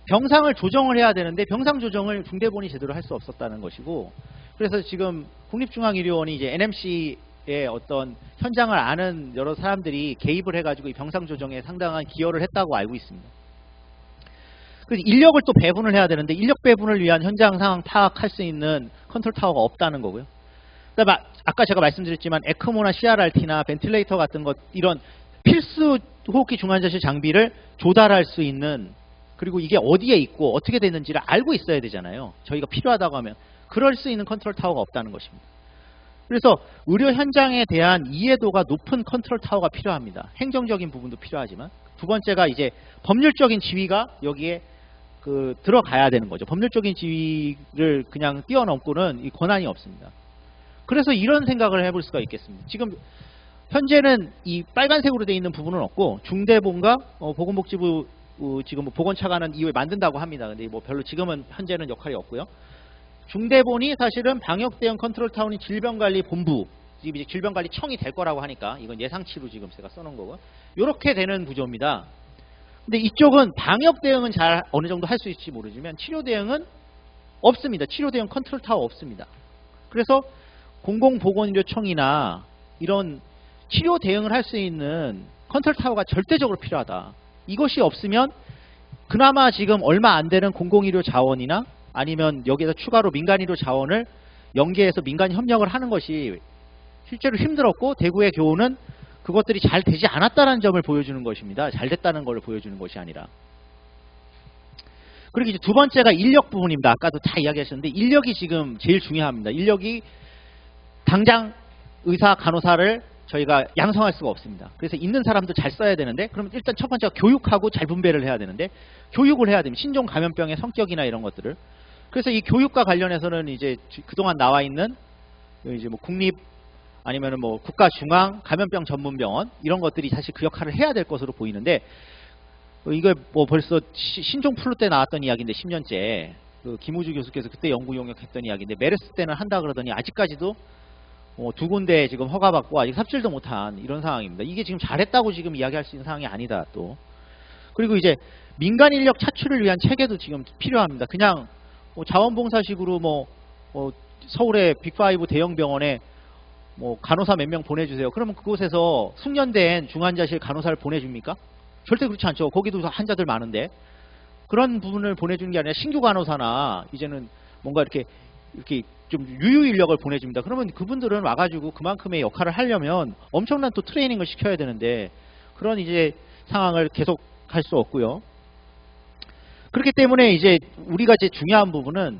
병상을 조정을 해야 되는데 병상 조정을 중대본이 제대로 할 수 없었다는 것이고, 그래서 지금 국립중앙의료원이 이제 NMC 병상의 어떤 현장을 아는 여러 사람들이 개입을 해가지고 이 병상 조정에 상당한 기여를 했다고 알고 있습니다. 그래서 인력을 또 배분을 해야 되는데 인력 배분을 위한 현장 상황 파악할 수 있는 컨트롤 타워가 없다는 거고요. 그다음에 아까 제가 말씀드렸지만 에크모나 CRRT나 벤틸레이터 같은 것 이런 필수 호흡기 중환자실 장비를 조달할 수 있는 그리고 이게 어디에 있고 어떻게 되는지를 알고 있어야 되잖아요. 저희가 필요하다고 하면 그럴 수 있는 컨트롤 타워가 없다는 것입니다. 그래서 의료 현장에 대한 이해도가 높은 컨트롤 타워가 필요합니다. 행정적인 부분도 필요하지만 두 번째가 이제 법률적인 지위가 여기에 들어가야 되는 거죠. 법률적인 지위를 그냥 뛰어넘고는 이 권한이 없습니다. 그래서 이런 생각을 해볼 수가 있겠습니다. 지금 현재는 이 빨간색으로 되어 있는 부분은 없고 중대본과 보건복지부 지금 보건차관은 이후에 만든다고 합니다. 근데 뭐 별로 지금은 현재는 역할이 없고요. 중대본이 사실은 방역대응 컨트롤타운인 질병관리본부, 지금 이제 질병관리청이 될 거라고 하니까 이건 예상치로 지금 제가 써놓은 거고 이렇게 되는 구조입니다. 근데 이쪽은 방역대응은 잘 어느 정도 할 수 있을지 모르지만 치료대응은 없습니다. 치료대응 컨트롤타워 없습니다. 그래서 공공보건의료청이나 이런 치료 대응을 할 수 있는 컨트롤타워가 절대적으로 필요하다. 이것이 없으면 그나마 지금 얼마 안 되는 공공의료 자원이나 아니면 여기에서 추가로 민간의료 자원을 연계해서 민간 협력을 하는 것이 실제로 힘들었고 대구의 교훈은 그것들이 잘 되지 않았다는 점을 보여주는 것입니다. 잘 됐다는 걸 보여주는 것이 아니라. 그리고 이제 두 번째가 인력 부분입니다. 아까도 다 이야기하셨는데 인력이 지금 제일 중요합니다. 인력이 당장 의사, 간호사를 저희가 양성할 수가 없습니다. 그래서 있는 사람도 잘 써야 되는데 그러면 일단 첫 번째가 교육하고 잘 분배를 해야 되는데 교육을 해야 됩니다. 신종 감염병의 성격이나 이런 것들을. 그래서 이 교육과 관련해서는 이제 그동안 나와 있는 이제 뭐 국립 아니면은 뭐 국가 중앙 감염병 전문병원 이런 것들이 사실 그 역할을 해야 될 것으로 보이는데 이거 뭐 벌써 신종 플루 때 나왔던 이야기인데 10년째 김우주 교수께서 그때 연구 용역했던 이야기인데 메르스 때는 한다 그러더니 아직까지도 두 군데 지금 허가받고 아직 삽질도 못한 이런 상황입니다. 이게 지금 잘했다고 지금 이야기할 수 있는 상황이 아니다 또. 그리고 이제 민간 인력 차출을 위한 체계도 지금 필요합니다. 그냥 자원봉사식으로 서울의 빅5 대형 병원에 간호사 몇 명 보내주세요. 그러면 그곳에서 숙련된 중환자실 간호사를 보내줍니까? 절대 그렇지 않죠. 거기도 환자들 많은데. 그런 부분을 보내주는 게 아니라 신규 간호사나 이제는 뭔가 이렇게 좀 유유 인력을 보내줍니다. 그러면 그분들은 와가지고 그만큼의 역할을 하려면 엄청난 또 트레이닝을 시켜야 되는데 그런 이제 상황을 계속 할 수 없고요. 그렇기 때문에 이제 우리가 이제 중요한 부분은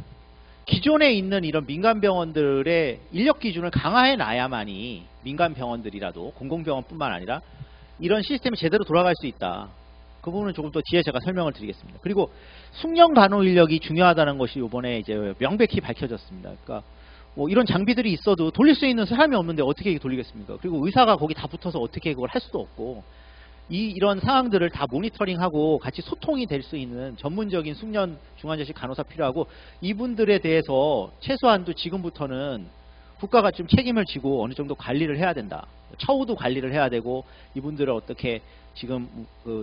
기존에 있는 이런 민간 병원들의 인력 기준을 강화해 놔야만이 민간 병원들이라도 공공병원뿐만 아니라 이런 시스템이 제대로 돌아갈 수 있다. 그 부분은 조금 더 뒤에 제가 설명을 드리겠습니다. 그리고 숙련 간호 인력이 중요하다는 것이 이번에 이제 명백히 밝혀졌습니다. 그러니까 이런 장비들이 있어도 돌릴 수 있는 사람이 없는데 어떻게 돌리겠습니까? 그리고 의사가 거기 다 붙어서 어떻게 그걸 할 수도 없고 이런 상황들을 다 모니터링하고 같이 소통이 될 수 있는 전문적인 숙련 중환자실 간호사 필요하고 이분들에 대해서 최소한도 지금부터는 국가가 좀 책임을 지고 어느 정도 관리를 해야 된다. 처우도 관리를 해야 되고 이분들을 어떻게 지금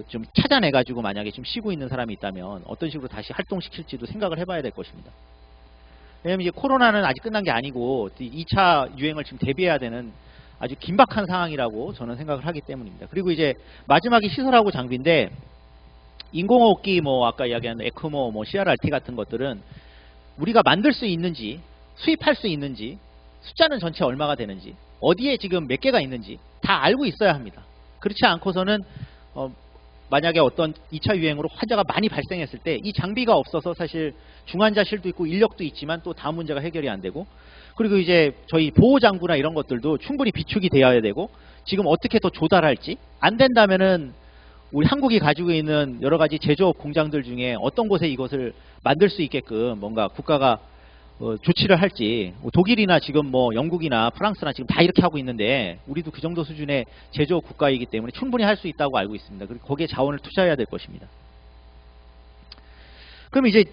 좀 찾아내가지고 만약에 좀 쉬고 있는 사람이 있다면 어떤 식으로 다시 활동시킬지도 생각을 해봐야 될 것입니다. 왜냐하면 이제 코로나는 아직 끝난 게 아니고 2차 유행을 지금 대비해야 되는 아주 긴박한 상황이라고 저는 생각을 하기 때문입니다. 그리고 이제 마지막이 시설하고 장비인데 인공호흡기 아까 이야기한 에크모, CRRT 같은 것들은 우리가 만들 수 있는지 수입할 수 있는지 숫자는 전체 얼마가 되는지 어디에 지금 몇 개가 있는지 다 알고 있어야 합니다. 그렇지 않고서는 만약에 어떤 2차 유행으로 환자가 많이 발생했을 때 이 장비가 없어서 사실 중환자실도 있고 인력도 있지만 또 다음 문제가 해결이 안 되고 그리고 이제 저희 보호장구나 이런 것들도 충분히 비축이 되어야 되고 지금 어떻게 더 조달할지 안 된다면은 우리 한국이 가지고 있는 여러 가지 제조업 공장들 중에 어떤 곳에 이것을 만들 수 있게끔 뭔가 국가가 조치를 할지 독일이나 지금 영국이나 프랑스나 지금 다 이렇게 하고 있는데 우리도 그 정도 수준의 제조업 국가이기 때문에 충분히 할 수 있다고 알고 있습니다. 그리고 거기에 자원을 투자해야 될 것입니다. 그럼 이제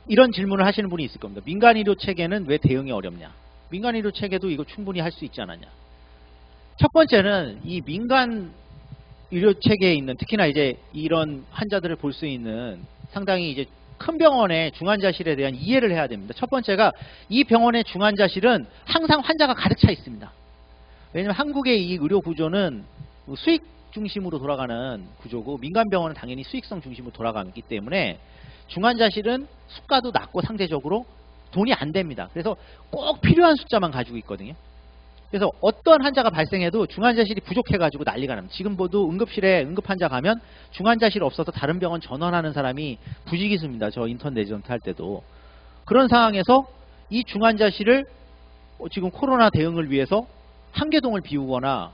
이런 질문을 하시는 분이 있을 겁니다. 민간의료 체계는 왜 대응이 어렵냐? 민간의료 체계도 이거 충분히 할 수 있지 않았냐? 첫 번째는 이 민간 의료 체계에 있는 특히나 이제 이런 환자들을 볼 수 있는 상당히 이제 큰 병원의 중환자실에 대한 이해를 해야 됩니다. 첫 번째가 이 병원의 중환자실은 항상 환자가 가득 차 있습니다. 왜냐하면 한국의 이 의료 구조는 수익 중심으로 돌아가는 구조고 민간병원은 당연히 수익성 중심으로 돌아가기 때문에 중환자실은 수가도 낮고 상대적으로 돈이 안 됩니다. 그래서 꼭 필요한 숫자만 가지고 있거든요. 그래서 어떤 환자가 발생해도 중환자실이 부족해가지고 난리가 납니다. 지금 모두 응급실에 응급환자 가면 중환자실 없어서 다른 병원 전원하는 사람이 부지기수입니다. 저 인턴 레지던트 할 때도. 그런 상황에서 이 중환자실을 지금 코로나 대응을 위해서 한 개동을 비우거나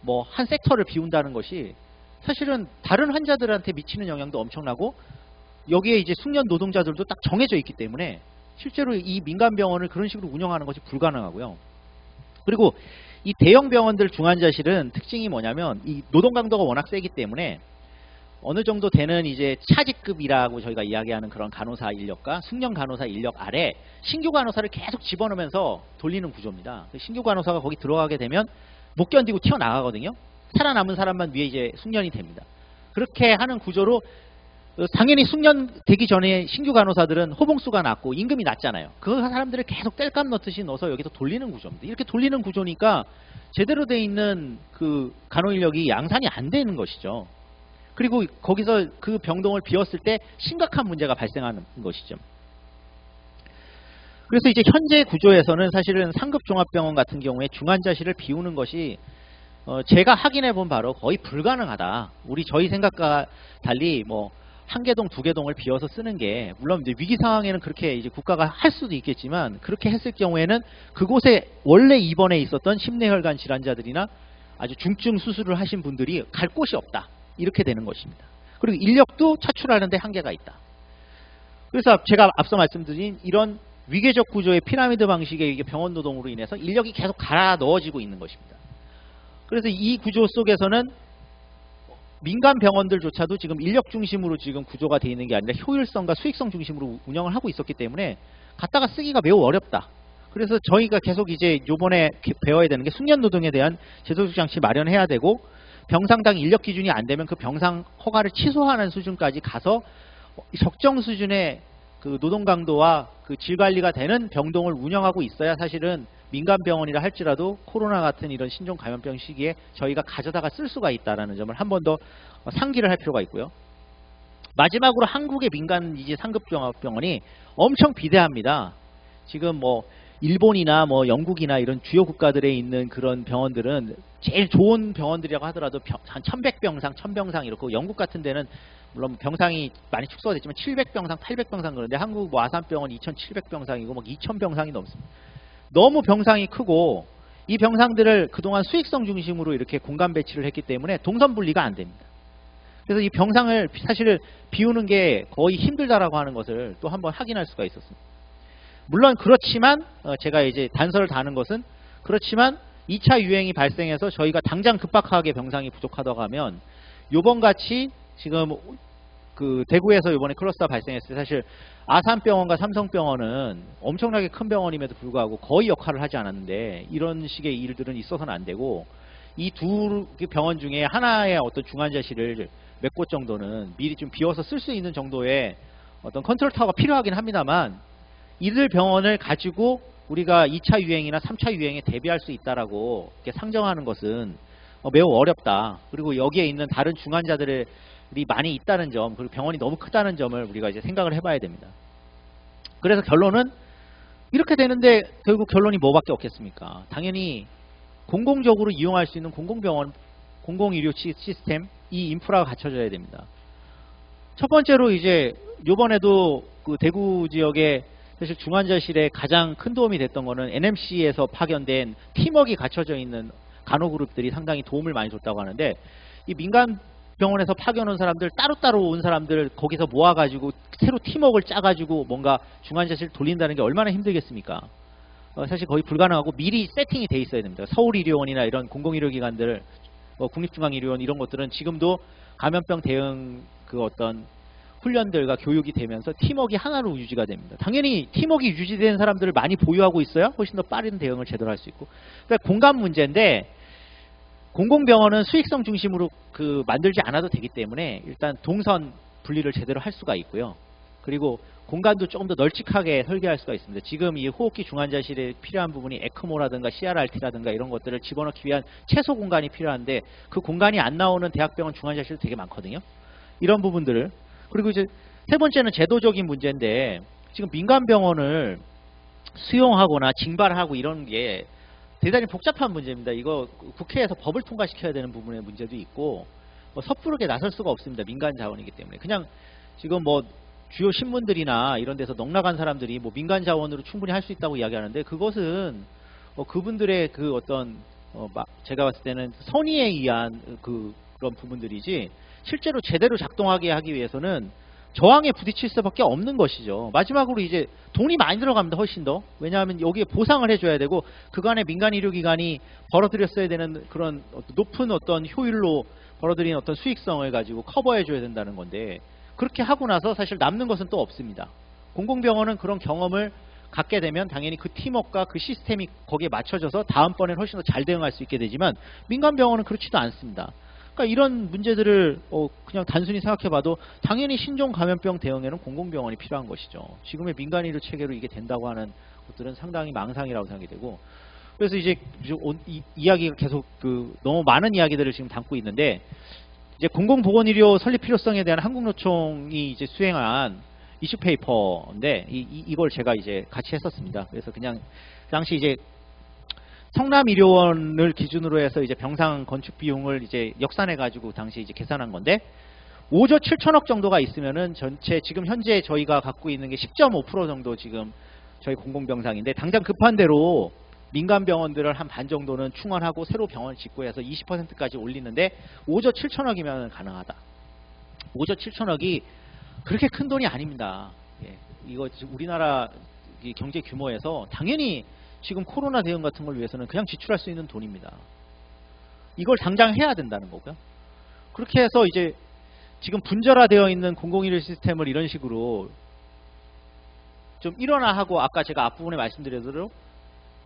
뭐 한 섹터를 비운다는 것이 사실은 다른 환자들한테 미치는 영향도 엄청나고 여기에 이제 숙련 노동자들도 딱 정해져 있기 때문에 실제로 이 민간병원을 그런 식으로 운영하는 것이 불가능하고요. 그리고 이 대형 병원들 중환자실은 특징이 뭐냐면 이 노동 강도가 워낙 세기 때문에 어느 정도 되는 이제 차직급이라고 저희가 이야기하는 그런 간호사 인력과 숙련 간호사 인력 아래 신규 간호사를 계속 집어넣으면서 돌리는 구조입니다. 신규 간호사가 거기 들어가게 되면 못 견디고 튀어나가거든요. 살아남은 사람만 위에 이제 숙련이 됩니다. 그렇게 하는 구조로 당연히 숙련되기 전에 신규 간호사들은 호봉수가 낮고 임금이 낮잖아요. 그 사람들을 계속 뗄감 넣듯이 넣어서 여기서 돌리는 구조입니다. 이렇게 돌리는 구조니까 제대로 돼 있는 그 간호 인력이 양산이 안 되는 것이죠. 그리고 거기서 그 병동을 비웠을 때 심각한 문제가 발생하는 것이죠. 그래서 이제 현재 구조에서는 사실은 상급 종합병원 같은 경우에 중환자실을 비우는 것이 제가 확인해 본 바로 거의 불가능하다. 저희 생각과 달리 뭐 한 개동, 두 개동을 비워서 쓰는 게 물론 이제 위기 상황에는 그렇게 이제 국가가 할 수도 있겠지만 그렇게 했을 경우에는 그곳에 원래 입원해 있었던 심내혈관 질환자들이나 아주 중증 수술을 하신 분들이 갈 곳이 없다. 이렇게 되는 것입니다. 그리고 인력도 차출하는데 한계가 있다. 그래서 제가 앞서 말씀드린 이런 위계적 구조의 피라미드 방식의 병원 노동으로 인해서 인력이 계속 갈아 넣어지고 있는 것입니다. 그래서 이 구조 속에서는 민간 병원들조차도 지금 인력 중심으로 지금 구조가 되어 있는 게 아니라 효율성과 수익성 중심으로 운영을 하고 있었기 때문에 갖다가 쓰기가 매우 어렵다. 그래서 저희가 계속 이제 요번에 배워야 되는 게 숙련 노동에 대한 제도적 장치 마련해야 되고 병상당 인력 기준이 안 되면 그 병상 허가를 취소하는 수준까지 가서 적정 수준의 그 노동 강도와 그 질 관리가 되는 병동을 운영하고 있어야 사실은 민간 병원이라 할지라도 코로나 같은 이런 신종 감염병 시기에 저희가 가져다가 쓸 수가 있다는 점을 한 번 더 상기를 할 필요가 있고요. 마지막으로 한국의 민간 이제 상급 종합병원이 엄청 비대합니다. 지금 뭐 일본이나 뭐 영국이나 이런 주요 국가들에 있는 그런 병원들은 제일 좋은 병원들이라고 하더라도 한 1100병상, 1000병상 이렇고 영국 같은 데는 물론 병상이 많이 축소가 됐지만 700병상, 800병상 그런데 한국 뭐 아산병원 2700병상이고 막 2000병상이 넘습니다. 너무 병상이 크고 이 병상들을 그동안 수익성 중심으로 이렇게 공간 배치를 했기 때문에 동선 분리가 안 됩니다. 그래서 이 병상을 사실 비우는 게 거의 힘들다라고 하는 것을 또 한번 확인할 수가 있었습니다. 물론 그렇지만 제가 이제 단서를 다는 것은 그렇지만 2차 유행이 발생해서 저희가 당장 급박하게 병상이 부족하다고 하면 요번 같이 지금 그 대구에서 요번에 클러스터가 발생했을 때 사실 아산병원과 삼성병원은 엄청나게 큰 병원임에도 불구하고 거의 역할을 하지 않았는데 이런 식의 일들은 있어서는 안 되고 이 두 병원 중에 하나의 어떤 중환자실을 몇 곳 정도는 미리 좀 비워서 쓸 수 있는 정도의 어떤 컨트롤 타워가 필요하긴 합니다만 이들 병원을 가지고 우리가 2차 유행이나 3차 유행에 대비할 수 있다라고 이렇게 상정하는 것은 매우 어렵다. 그리고 여기에 있는 다른 중환자들이 많이 있다는 점, 그리고 병원이 너무 크다는 점을 우리가 이제 생각을 해봐야 됩니다. 그래서 결론은 이렇게 되는데 결국 결론이 뭐밖에 없겠습니까? 당연히 공공적으로 이용할 수 있는 공공병원, 공공의료 시스템, 이 인프라가 갖춰져야 됩니다. 첫 번째로 이제 요번에도 그 대구 지역에 사실 중환자실에 가장 큰 도움이 됐던 거는 NMC에서 파견된 팀워크가 갖춰져 있는 간호그룹들이 상당히 도움을 많이 줬다고 하는데 이 민간 병원에서 파견 온 사람들 따로따로 온 사람들 거기서 모아가지고 새로 팀워크를 짜가지고 뭔가 중환자실 돌린다는 게 얼마나 힘들겠습니까? 사실 거의 불가능하고 미리 세팅이 돼 있어야 됩니다. 서울의료원이나 이런 공공의료기관들 국립중앙의료원 이런 것들은 지금도 감염병 대응 그 어떤 훈련들과 교육이 되면서 팀워크가 하나로 유지가 됩니다. 당연히 팀워크가 유지된 사람들을 많이 보유하고 있어야 훨씬 더 빠른 대응을 제대로 할 수 있고 그러니까 공간 문제인데 공공병원은 수익성 중심으로 만들지 않아도 되기 때문에 일단 동선 분리를 제대로 할 수가 있고요. 그리고 공간도 조금 더 널찍하게 설계할 수가 있습니다. 지금 이 호흡기 중환자실에 필요한 부분이 에크모라든가 CRRT라든가 이런 것들을 집어넣기 위한 최소 공간이 필요한데 그 공간이 안 나오는 대학병원 중환자실도 되게 많거든요. 이런 부분들을. 그리고 이제 세 번째는 제도적인 문제인데 지금 민간병원을 수용하거나 징발하고 이런 게 대단히 복잡한 문제입니다. 이거 국회에서 법을 통과시켜야 되는 부분의 문제도 있고 뭐 섣부르게 나설 수가 없습니다. 민간 자원이기 때문에. 그냥 지금 뭐 주요 신문들이나 이런 데서 넉나간 사람들이 뭐 민간 자원으로 충분히 할 수 있다고 이야기하는데 그것은 그분들의 그 어떤 제가 봤을 때는 선의에 의한 그런 부분들이지 실제로 제대로 작동하게 하기 위해서는 저항에 부딪힐 수밖에 없는 것이죠. 마지막으로 이제 돈이 많이 들어갑니다. 훨씬 더. 왜냐하면 여기에 보상을 해줘야 되고 그간의 민간 의료기관이 벌어들였어야 되는 그런 높은 어떤 효율로 벌어들인 어떤 수익성을 가지고 커버해줘야 된다는 건데 그렇게 하고 나서 사실 남는 것은 또 없습니다. 공공병원은 그런 경험을 갖게 되면 당연히 그 팀워크가 그 시스템이 거기에 맞춰져서 다음번엔 훨씬 더 잘 대응할 수 있게 되지만 민간병원은 그렇지도 않습니다. 그러니까 이런 문제들을 그냥 단순히 생각해봐도 당연히 신종 감염병 대응에는 공공병원이 필요한 것이죠. 지금의 민간의료 체계로 이게 된다고 하는 것들은 상당히 망상이라고 생각이 되고 그래서 이제 이야기가 계속 너무 많은 이야기들을 지금 담고 있는데 이제 공공보건의료 설립 필요성에 대한 한국노총이 이제 수행한 이슈페이퍼인데 이걸 제가 이제 같이 했었습니다. 그래서 그냥 그 당시 이제 성남의료원을 기준으로 해서 이제 병상 건축 비용을 이제 역산해 가지고 당시 이제 계산한 건데 5조 7천억 정도가 있으면은 전체 지금 현재 저희가 갖고 있는 게 10.5% 정도 지금 저희 공공병상인데 당장 급한 대로 민간 병원들을 한 반 정도는 충원하고 새로 병원 짓고 해서 20%까지 올리는데 5조 7천억이면 가능하다. 5조 7천억이 그렇게 큰 돈이 아닙니다. 예, 이거 우리나라 경제 규모에서 당연히 지금 코로나 대응 같은 걸 위해서는 그냥 지출할 수 있는 돈입니다. 이걸 당장 해야 된다는 거고요. 그렇게 해서 이제 지금 분절화되어 있는 공공의료 시스템을 이런 식으로 좀 일원화하고 아까 제가 앞부분에 말씀드린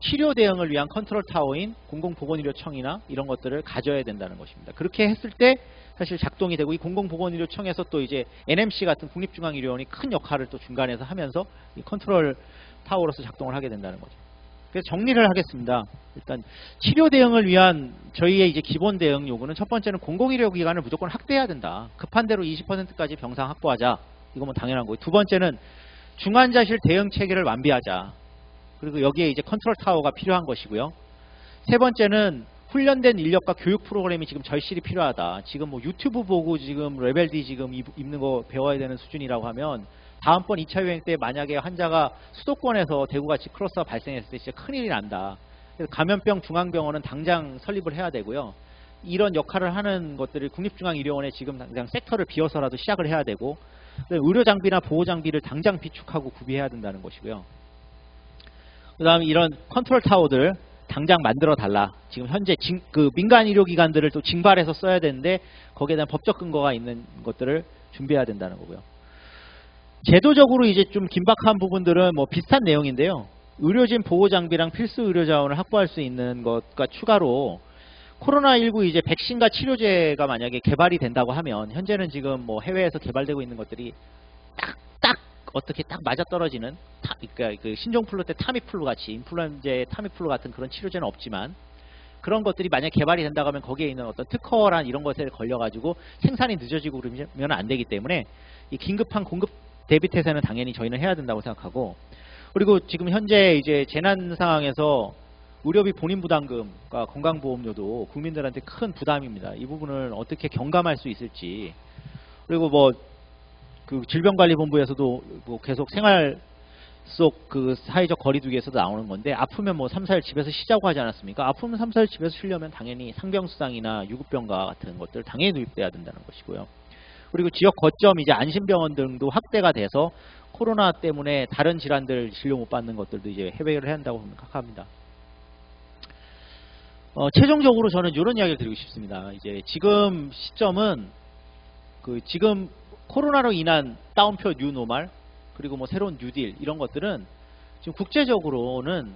치료 대응을 위한 컨트롤 타워인 공공보건의료청이나 이런 것들을 가져야 된다는 것입니다. 그렇게 했을 때 사실 작동이 되고 이 공공보건의료청에서 또 이제 NMC 같은 국립중앙의료원이 큰 역할을 또 중간에서 하면서 이 컨트롤 타워로서 작동을 하게 된다는 거죠. 그래서 정리를 하겠습니다. 일단 치료 대응을 위한 저희의 이제 기본 대응 요구는 첫 번째는 공공의료기관을 무조건 확대해야 된다. 급한 대로 20%까지 병상 확보하자. 이거면 당연한 거고요. 두 번째는 중환자실 대응 체계를 완비하자. 그리고 여기에 이제 컨트롤 타워가 필요한 것이고요. 세 번째는 훈련된 인력과 교육 프로그램이 지금 절실히 필요하다. 지금 뭐 유튜브 보고 지금 레벨 D 지금 입는 거 배워야 되는 수준이라고 하면 다음번 2차 유행 때 만약에 환자가 수도권에서 대구같이 클러스가 발생했을 때 진짜 큰일이 난다. 그래서 감염병 중앙병원은 당장 설립을 해야 되고요. 이런 역할을 하는 것들을 국립중앙의료원에 지금 당장 섹터를 비워서라도 시작을 해야 되고 의료장비나 보호장비를 당장 비축하고 구비해야 된다는 것이고요. 그 다음에 이런 컨트롤 타워들 당장 만들어 달라. 지금 현재 민간 의료기관들을 또 징발해서 써야 되는데 거기에 대한 법적 근거가 있는 것들을 준비해야 된다는 거고요. 제도적으로 이제 좀 긴박한 부분들은 뭐 비슷한 내용인데요. 의료진 보호장비랑 필수 의료자원을 확보할 수 있는 것과 추가로 코로나19 이제 백신과 치료제가 만약에 개발이 된다고 하면 현재는 지금 뭐 해외에서 개발되고 있는 것들이 딱 어떻게 딱 맞아떨어지는 그러니까 그 신종플루 때 타미플루 같이 인플루엔자의 타미플루 같은 그런 치료제는 없지만 그런 것들이 만약 개발이 된다고 하면 거기에 있는 어떤 특허란 이런 것에 걸려가지고 생산이 늦어지고 그러면 안 되기 때문에 이 긴급한 공급 대비 태세는 당연히 저희는 해야 된다고 생각하고 그리고 지금 현재 이제 재난 상황에서 의료비 본인 부담금과 건강보험료도 국민들한테 큰 부담입니다. 이 부분을 어떻게 경감할 수 있을지 그리고 뭐 그 질병관리본부에서도 뭐 계속 생활 속 그 사회적 거리두기에서도 나오는 건데 아프면 뭐 3, 4일 집에서 쉬자고 하지 않았습니까? 아프면 3, 4일 집에서 쉬려면 당연히 상병수당이나 유급병가 같은 것들 당연히 도입돼야 된다는 것이고요. 그리고 지역 거점 이제 안심병원 등도 확대가 돼서 코로나 때문에 다른 질환들 진료 못 받는 것들도 이제 해외를 해야 한다고 생각합니다. 최종적으로 저는 이런 이야기를 드리고 싶습니다. 이제 지금 시점은 지금 코로나로 인한 따옴표 뉴노멀 그리고 뭐 새로운 뉴딜 이런 것들은 지금 국제적으로는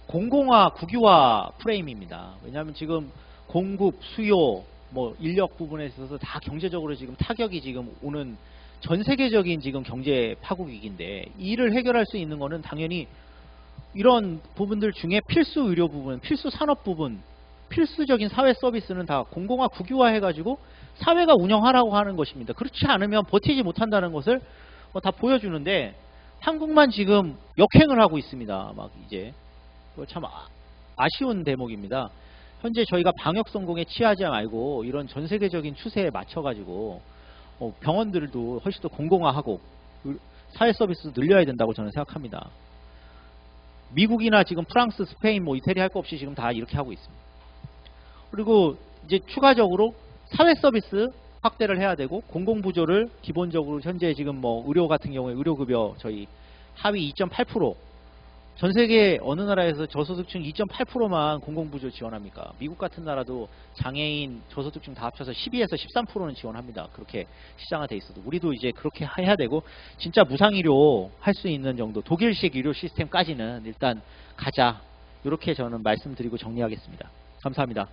공공화, 국유화 프레임입니다. 왜냐하면 지금 공급, 수요, 뭐 인력 부분에 있어서 다 경제적으로 지금 타격이 지금 오는 전 세계적인 지금 경제 파국 위기인데 이를 해결할 수 있는 거는 당연히 이런 부분들 중에 필수 의료 부분, 필수 산업 부분, 필수적인 사회 서비스는 다 공공화, 국유화 해가지고 사회가 운영하라고 하는 것입니다. 그렇지 않으면 버티지 못한다는 것을 다 보여주는데 한국만 지금 역행을 하고 있습니다. 막 이제 참 아쉬운 대목입니다. 현재 저희가 방역 성공에 취하지 말고 이런 전 세계적인 추세에 맞춰가지고 병원들도 훨씬 더 공공화하고 사회 서비스도 늘려야 된다고 저는 생각합니다. 미국이나 지금 프랑스, 스페인, 뭐 이태리 할 거 없이 지금 다 이렇게 하고 있습니다. 그리고 이제 추가적으로 사회 서비스 확대를 해야 되고 공공부조를 기본적으로 현재 지금 뭐 의료 같은 경우에 의료급여 저희 하위 2.8% 전 세계 어느 나라에서 저소득층 2.8%만 공공부조 지원합니까? 미국 같은 나라도 장애인, 저소득층 다 합쳐서 12에서 13%는 지원합니다. 그렇게 시장화돼 있어도 우리도 이제 그렇게 해야 되고 진짜 무상의료 할 수 있는 정도 독일식 의료 시스템까지는 일단 가자. 이렇게 저는 말씀드리고 정리하겠습니다. 감사합니다.